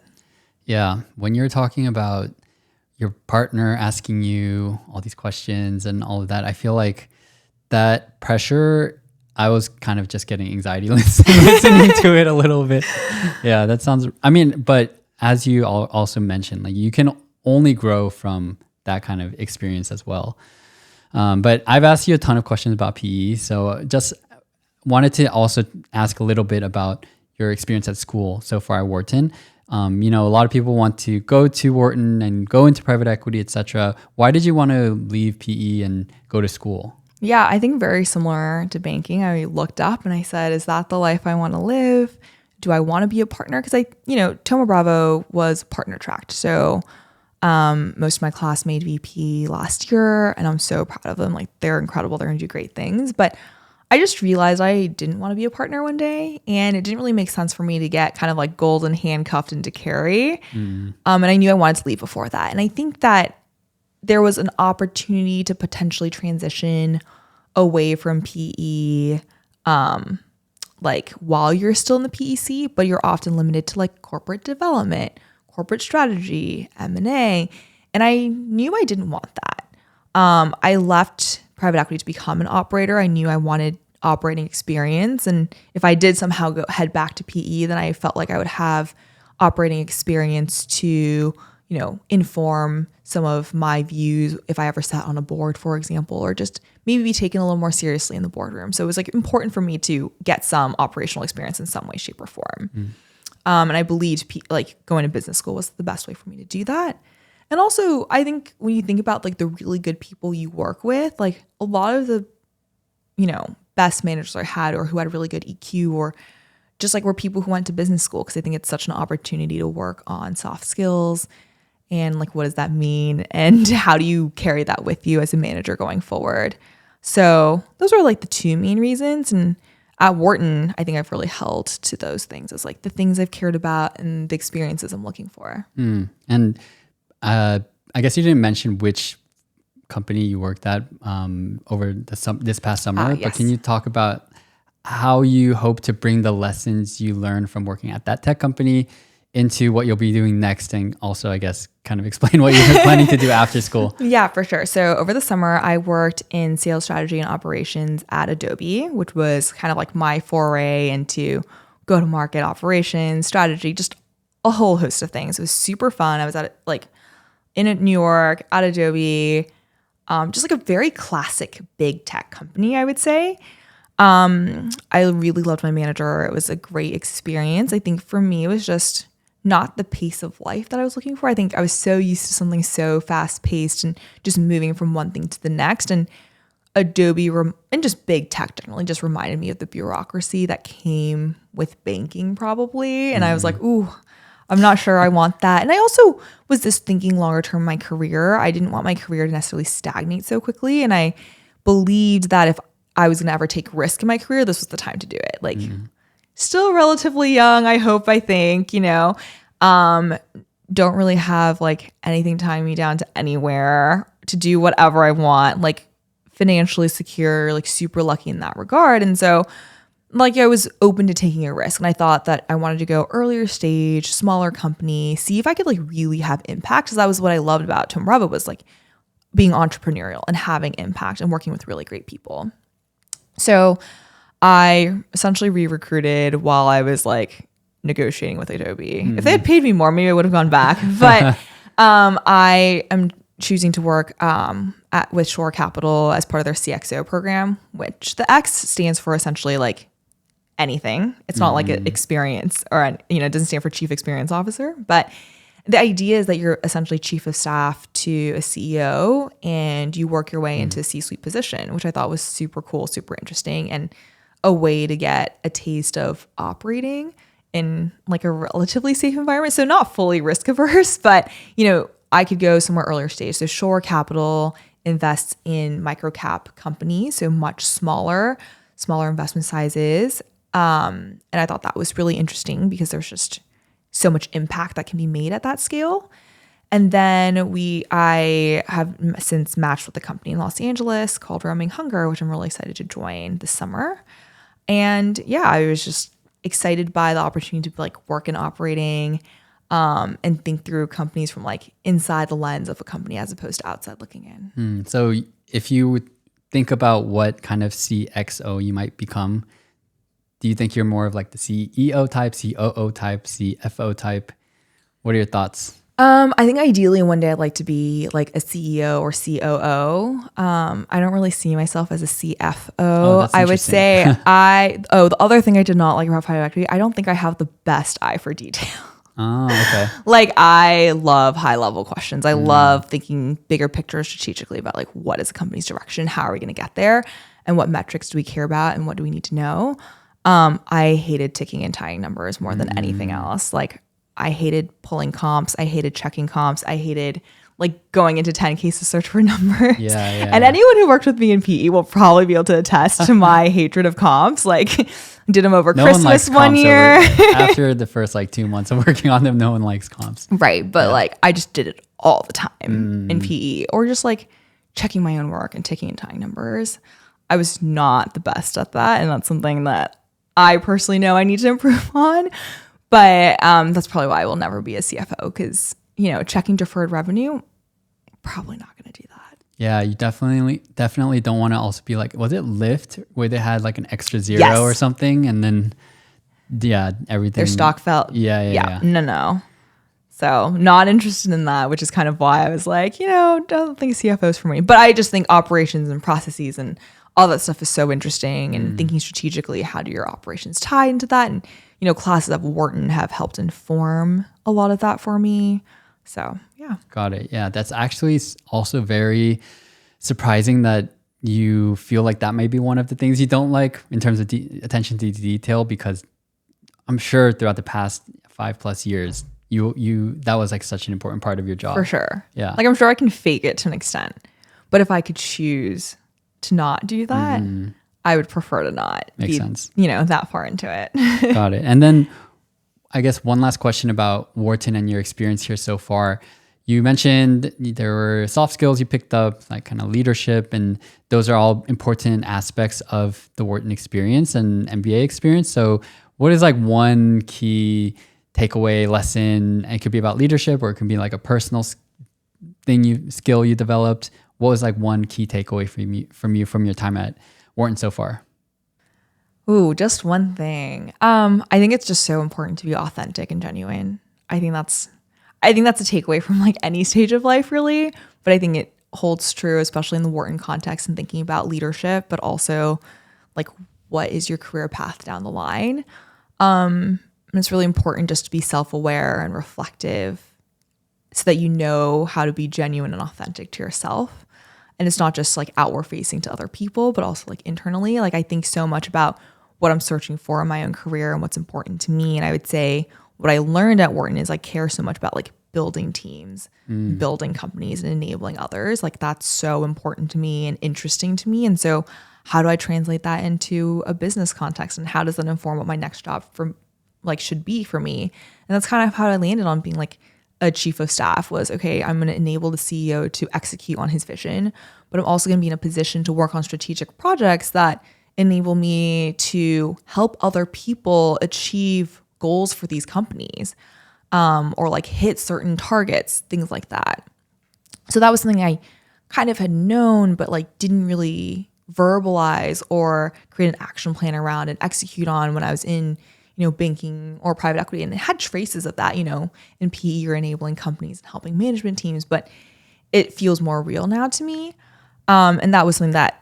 Yeah. When you're talking about your partner asking you all these questions and all of that, I feel like that pressure, I was kind of just getting anxiety listening to it a little bit. Yeah, that sounds, but as you also mentioned, like you can only grow from that kind of experience as well. But I've asked you a ton of questions about PE. So just wanted to also ask a little bit about your experience at school so far at Wharton. A lot of people want to go to Wharton and go into private equity, etc. Why did you want to leave PE and go to school? Yeah, I think very similar to banking. I looked up and I said, is that the life I want to live? Do I want to be a partner? Because Thoma Bravo was partner tracked. So most of my class made VP last year and I'm so proud of them. Like they're incredible. They're going to do great things. But I just realized I didn't want to be a partner one day and it didn't really make sense for me to get kind of like golden handcuffed into carry. And I knew I wanted to leave before that. And I think that there was an opportunity to potentially transition away from PE like while you're still in the PEC, but you're often limited to like corporate development, corporate strategy, M&A. And I knew I didn't want that. I left private equity to become an operator. I knew I wanted operating experience. And if I did somehow head back to PE, then I felt like I would have operating experience to, inform some of my views if I ever sat on a board, for example, or just maybe be taken a little more seriously in the boardroom. So it was like important for me to get some operational experience in some way, shape, or form. And I believed like going to business school was the best way for me to do that. And also, I think when you think about like the really good people you work with, like a lot of the, best managers I had or who had really good EQ or just like were people who went to business school, because I think it's such an opportunity to work on soft skills and like what does that mean and how do you carry that with you as a manager going forward. So those are like the two main reasons. And at Wharton, I think I've really held to those things as like the things I've cared about and the experiences I'm looking for. And I guess you didn't mention which company you worked at over this past summer, Yes. but can you talk about how you hope to bring the lessons you learned from working at that tech company into what you'll be doing next, and also, I guess, kind of explain what you're planning to do after school? Yeah, for sure. So over the summer, I worked in sales strategy and operations at Adobe, which was kind of like my foray into go-to-market operations, strategy, just a whole host of things. It was super fun. I was in New York at Adobe, just like a very classic big tech company, I would say. I really loved my manager. It was a great experience. I think for me, it was just not the pace of life that I was looking for. I think I was so used to something so fast paced and just moving from one thing to the next. And Adobe and just big tech generally just reminded me of the bureaucracy that came with banking probably. And I was like, ooh, I'm not sure I want that. And I also was just thinking longer term in my career. I didn't want my career to necessarily stagnate so quickly. And I believed that if I was going to ever take risk in my career, this was the time to do it. Like still relatively young, I think, don't really have like anything tying me down to anywhere to do whatever I want, like financially secure, like super lucky in that regard. And so like I was open to taking a risk, and I thought that I wanted to go earlier stage, smaller company, see if I could like really have impact, because that was what I loved about Thoma Bravo, was like being entrepreneurial and having impact and working with really great people. So I essentially re-recruited while I was like negotiating with Adobe. If they had paid me more, maybe I would have gone back. But I am choosing to work with Shore Capital as part of their CXO program, which the X stands for essentially like anything. It's not like an experience or, it doesn't stand for Chief Experience Officer. But the idea is that you're essentially chief of staff to a CEO and you work your way into a C-suite position, which I thought was super cool, super interesting, and a way to get a taste of operating in like a relatively safe environment. So not fully risk averse, but I could go somewhere earlier stage. So Shore Capital invests in micro cap companies, so much smaller investment sizes. And I thought that was really interesting because there's just so much impact that can be made at that scale. And then I have since matched with a company in Los Angeles called Roaming Hunger, which I'm really excited to join this summer. And yeah, I was just excited by the opportunity to like work in operating and think through companies from like inside the lens of a company as opposed to outside looking in. So if you would think about what kind of CXO you might become, do you think you're more of like the CEO type, COO type, CFO type? What are your thoughts? I think ideally one day I'd like to be like a CEO or COO. I don't really see myself as a CFO. I would say the other thing I did not like about private equity, I don't think I have the best eye for detail. Oh, okay. Like I love high level questions. I love thinking bigger picture strategically about like what is the company's direction? How are we going to get there? And what metrics do we care about? And what do we need to know? I hated ticking and tying numbers more than anything else. Like I hated pulling comps. I hated checking comps. I hated like going into 10Ks to search for numbers. Yeah. And anyone who worked with me in PE will probably be able to attest to my hatred of comps. Like did them over Christmas one year. After the first like 2 months of working on them, no one likes comps. Right. But like I just did it all the time in PE, or just like checking my own work and ticking and tying numbers. I was not the best at that. And that's something that I personally know I need to improve on. But that's probably why I will never be a CFO, because, checking deferred revenue, probably not going to do that. Yeah, you definitely don't want to also be like, was it Lyft where they had like an extra zero or something? And then, everything. Their stock fell. Yeah. No. So not interested in that, which is kind of why I was like, don't think CFO is for me. But I just think operations and processes and all that stuff is so interesting, and thinking strategically, how do your operations tie into that? And classes at Wharton have helped inform a lot of that for me. So, yeah. Got it. Yeah, that's actually also very surprising that you feel like that may be one of the things you don't like in terms of attention to detail, because I'm sure throughout the past 5+ years, you that was like such an important part of your job. For sure. Yeah. Like I'm sure I can fake it to an extent, but if I could choose to not do that, I would prefer to not Makes be, sense. that far into it. Got it. And then I guess one last question about Wharton and your experience here so far. You mentioned there were soft skills you picked up, like kind of leadership, and those are all important aspects of the Wharton experience and MBA experience. So what is like one key takeaway lesson? It could be about leadership, or it could be like a personal skill you developed. What was like one key takeaway from your time at Wharton so far? Ooh, just one thing. I think it's just so important to be authentic and genuine. I think that's a takeaway from like any stage of life, really. But I think it holds true, especially in the Wharton context and thinking about leadership, but also like what is your career path down the line. And it's really important just to be self-aware and reflective so that you know how to be genuine and authentic to yourself. And it's not just like outward facing to other people, but also like internally. Like I think so much about what I'm searching for in my own career and what's important to me. And I would say what I learned at Wharton is I care so much about like building teams, building companies, and enabling others. Like that's so important to me and interesting to me. And so how do I translate that into a business context, and how does that inform what my next job should be for me? And that's kind of how I landed on being like a chief of staff. Was, okay, I'm going to enable the CEO to execute on his vision, but I'm also going to be in a position to work on strategic projects that enable me to help other people achieve goals for these companies, or like hit certain targets, things like that. So that was something I kind of had known, but like didn't really verbalize or create an action plan around and execute on when I was in, banking or private equity. And it had traces of that, in PE, you're enabling companies and helping management teams, but it feels more real now to me. And that was something that,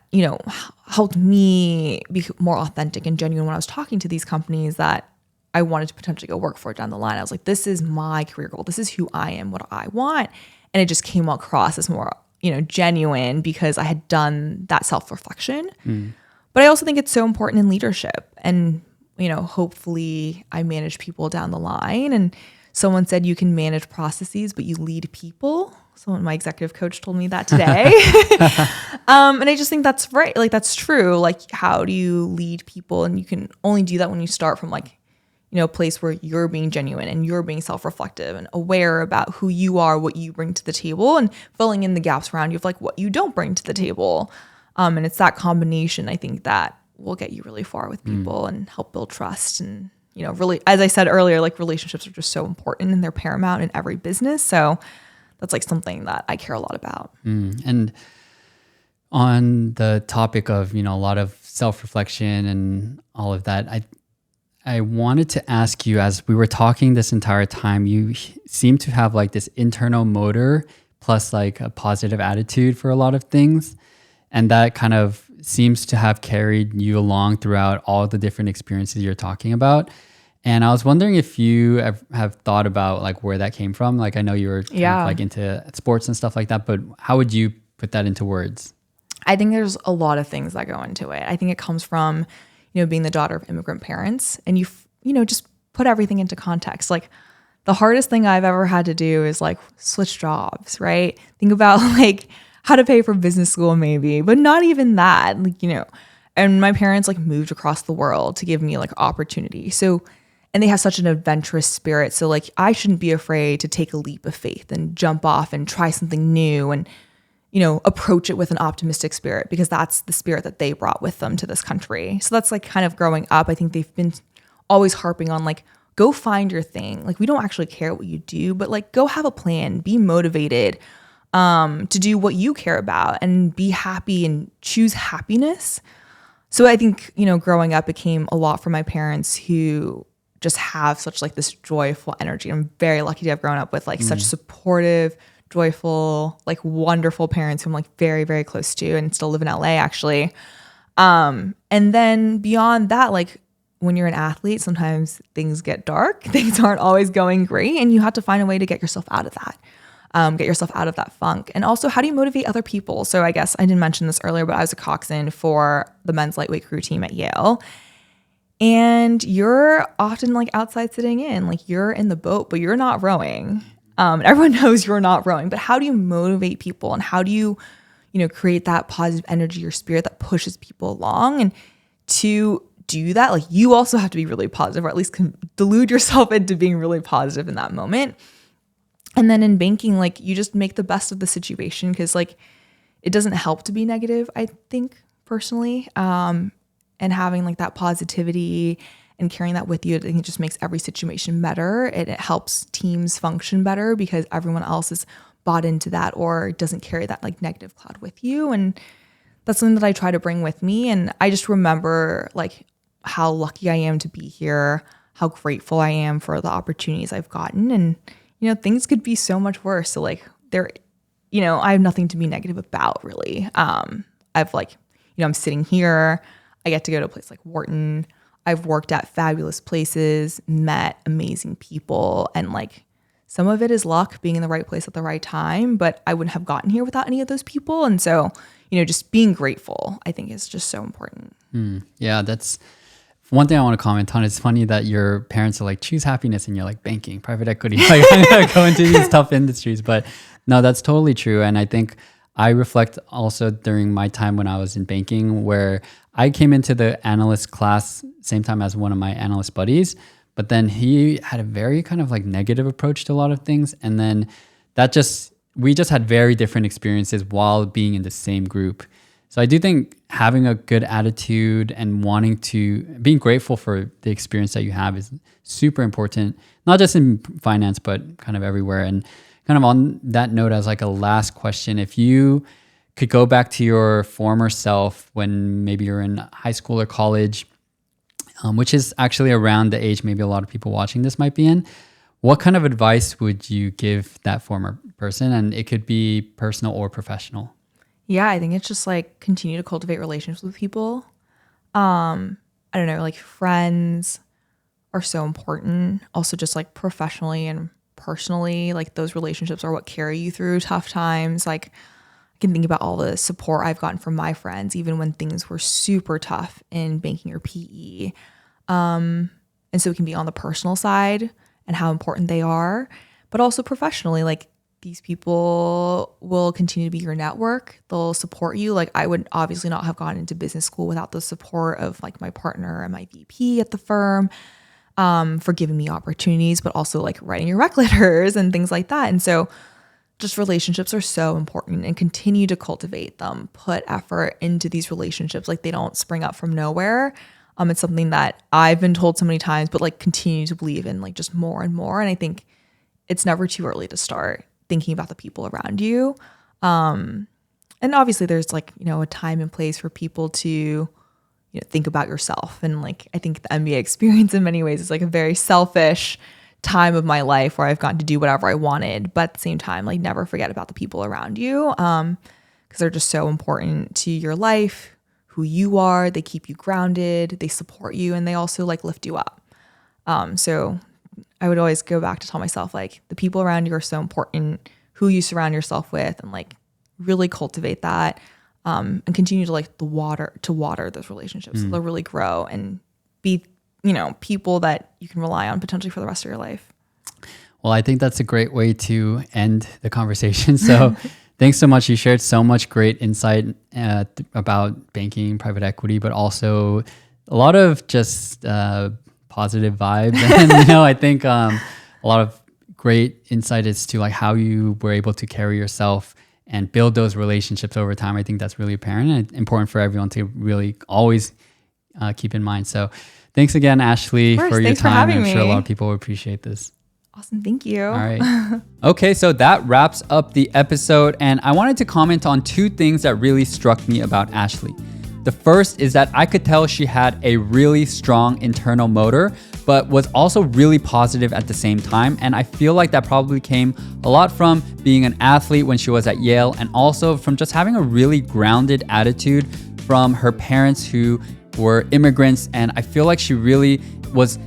helped me be more authentic and genuine when I was talking to these companies that I wanted to potentially go work for down the line. I was like, this is my career goal. This is who I am, what I want. And it just came across as more, genuine because I had done that self-reflection. But I also think it's so important in leadership. And, hopefully I manage people down the line. And someone said you can manage processes, but you lead people. My executive coach told me that today. And I just think that's right. Like, that's true. Like, how do you lead people? And you can only do that when you start from like, a place where you're being genuine and you're being self-reflective and aware about who you are, what you bring to the table, and filling in the gaps around you of like what you don't bring to the table. And it's that combination, I think, that will get you really far with people and help build trust. And, really, as I said earlier, like relationships are just so important and they're paramount in every business. So that's like something that I care a lot about. And on the topic of, a lot of self-reflection and all of that, I wanted to ask you, as we were talking this entire time, you seem to have like this internal motor plus like a positive attitude for a lot of things. And that kind of seems to have carried you along throughout all the different experiences you're talking about. And I was wondering if you have thought about like where that came from. Like I know you were kind of like into sports and stuff like that, but how would you put that into words? I think there's a lot of things that go into it. I think it comes from, being the daughter of immigrant parents, and just put everything into context. Like the hardest thing I've ever had to do is like switch jobs, right? Think about like how to pay for business school maybe, but not even that, like, and my parents like moved across the world to give me like opportunity. So, and they have such an adventurous spirit. So like I shouldn't be afraid to take a leap of faith and jump off and try something new and, approach it with an optimistic spirit, because that's the spirit that they brought with them to this country. So that's like kind of growing up. I think they've been always harping on like, go find your thing. Like we don't actually care what you do, but like go have a plan, be motivated to do what you care about and be happy and choose happiness. So I think, growing up, it came a lot from my parents who just have such like this joyful energy. I'm very lucky to have grown up with like such supportive, joyful, like wonderful parents who I'm like very, very close to and still live in LA actually. And then beyond that, like when you're an athlete, sometimes things get dark. Things aren't always going great. And you have to find a way to get yourself out of that. Get yourself out of that funk. And also, how do you motivate other people? So I guess I didn't mention this earlier, but I was a coxswain for the men's lightweight crew team at Yale. And you're often like outside sitting in, like you're in the boat, but you're not rowing. Everyone knows you're not rowing, but how do you motivate people? And how do you, create that positive energy or spirit that pushes people along? And to do that, like you also have to be really positive, or at least delude yourself into being really positive in that moment. And then in banking, like you just make the best of the situation, because like it doesn't help to be negative, I think, personally. And having like that positivity and carrying that with you, I think it just makes every situation better. It helps teams function better because everyone else is bought into that or doesn't carry that like negative cloud with you. And that's something that I try to bring with me. And I just remember like how lucky I am to be here, how grateful I am for the opportunities I've gotten. And, things could be so much worse. So like I have nothing to be negative about, really. I've like, I'm sitting here, I get to go to a place like Wharton. I've worked at fabulous places, met amazing people, and like some of it is luck, being in the right place at the right time, but I wouldn't have gotten here without any of those people. And so, just being grateful, I think, is just so important. Yeah, that's one thing I want to comment on. It's funny that your parents are like, choose happiness, and you're like, banking, private equity, like I'm gonna go into these tough industries. But no, that's totally true. And I think I reflect also during my time when I was in banking, where I came into the analyst class same time as one of my analyst buddies, but then he had a very kind of like negative approach to a lot of things. And then we just had very different experiences while being in the same group. So I do think having a good attitude and being grateful for the experience that you have is super important, not just in finance, but kind of everywhere. And kind of on that note, as like a last question, if you could go back to your former self when maybe you're in high school or college, which is actually around the age maybe a lot of people watching this might be in, what kind of advice would you give that former person? And it could be personal or professional. Yeah, I think it's just like continue to cultivate relationships with people. I don't know, like friends are so important. Also just like professionally and personally, like those relationships are what carry you through tough times. Like I can think about all the support I've gotten from my friends, even when things were super tough in banking or PE. And so it can be on the personal side and how important they are, but also professionally, like these people will continue to be your network. They'll support you. Like I would obviously not have gone into business school without the support of like my partner and my VP at the firm, for giving me opportunities, but also like writing your rec letters and things like that. And so just relationships are so important, and continue to cultivate them, put effort into these relationships. Like they don't spring up from nowhere. It's something that I've been told so many times, but like continue to believe in like just more and more. And I think it's never too early to start thinking about the people around you. And obviously there's like, a time and place for people to, think about yourself. And like, I think the MBA experience in many ways is like a very selfish time of my life where I've gotten to do whatever I wanted, but at the same time, like never forget about the people around you. Cause they're just so important to your life, who you are. They keep you grounded, they support you, and they also like lift you up. So I would always go back to tell myself like the people around you are so important, who you surround yourself with, and like really cultivate that, and continue to like water those relationships so they'll really grow and be, people that you can rely on potentially for the rest of your life. Well, I think that's a great way to end the conversation. So thanks so much. You shared so much great insight about banking, private equity, but also a lot of just positive vibes. And, I think a lot of great insight as to like how you were able to carry yourself and build those relationships over time. I think that's really apparent and important for everyone to really always keep in mind. So thanks again, Ashley, for your time. I'm sure a lot of people will appreciate this. Awesome. Thank you. All right. Okay, so that wraps up the episode. And I wanted to comment on two things that really struck me about Ashley. The first is that I could tell she had a really strong internal motor, but was also really positive at the same time. And I feel like that probably came a lot from being an athlete when she was at Yale, and also from just having a really grounded attitude from her parents who were immigrants. And I feel like she really was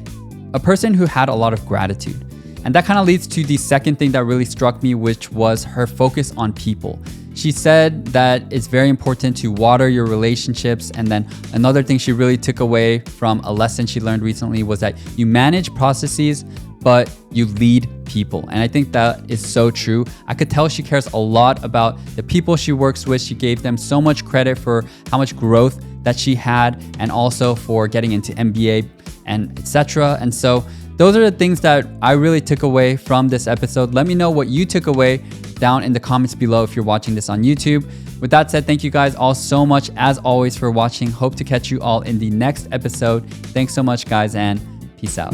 a person who had a lot of gratitude. And that kind of leads to the second thing that really struck me, which was her focus on people. She said that it's very important to water your relationships. And then another thing she really took away from a lesson she learned recently was that you manage processes, but you lead people. And I think that is so true. I could tell she cares a lot about the people she works with. She gave them so much credit for how much growth that she had, and also for getting into MBA and etc. And so those are the things that I really took away from this episode. Let me know what you took away down in the comments below if you're watching this on YouTube. With that said, thank you guys all so much as always for watching. Hope to catch you all in the next episode. Thanks so much, guys, and peace out.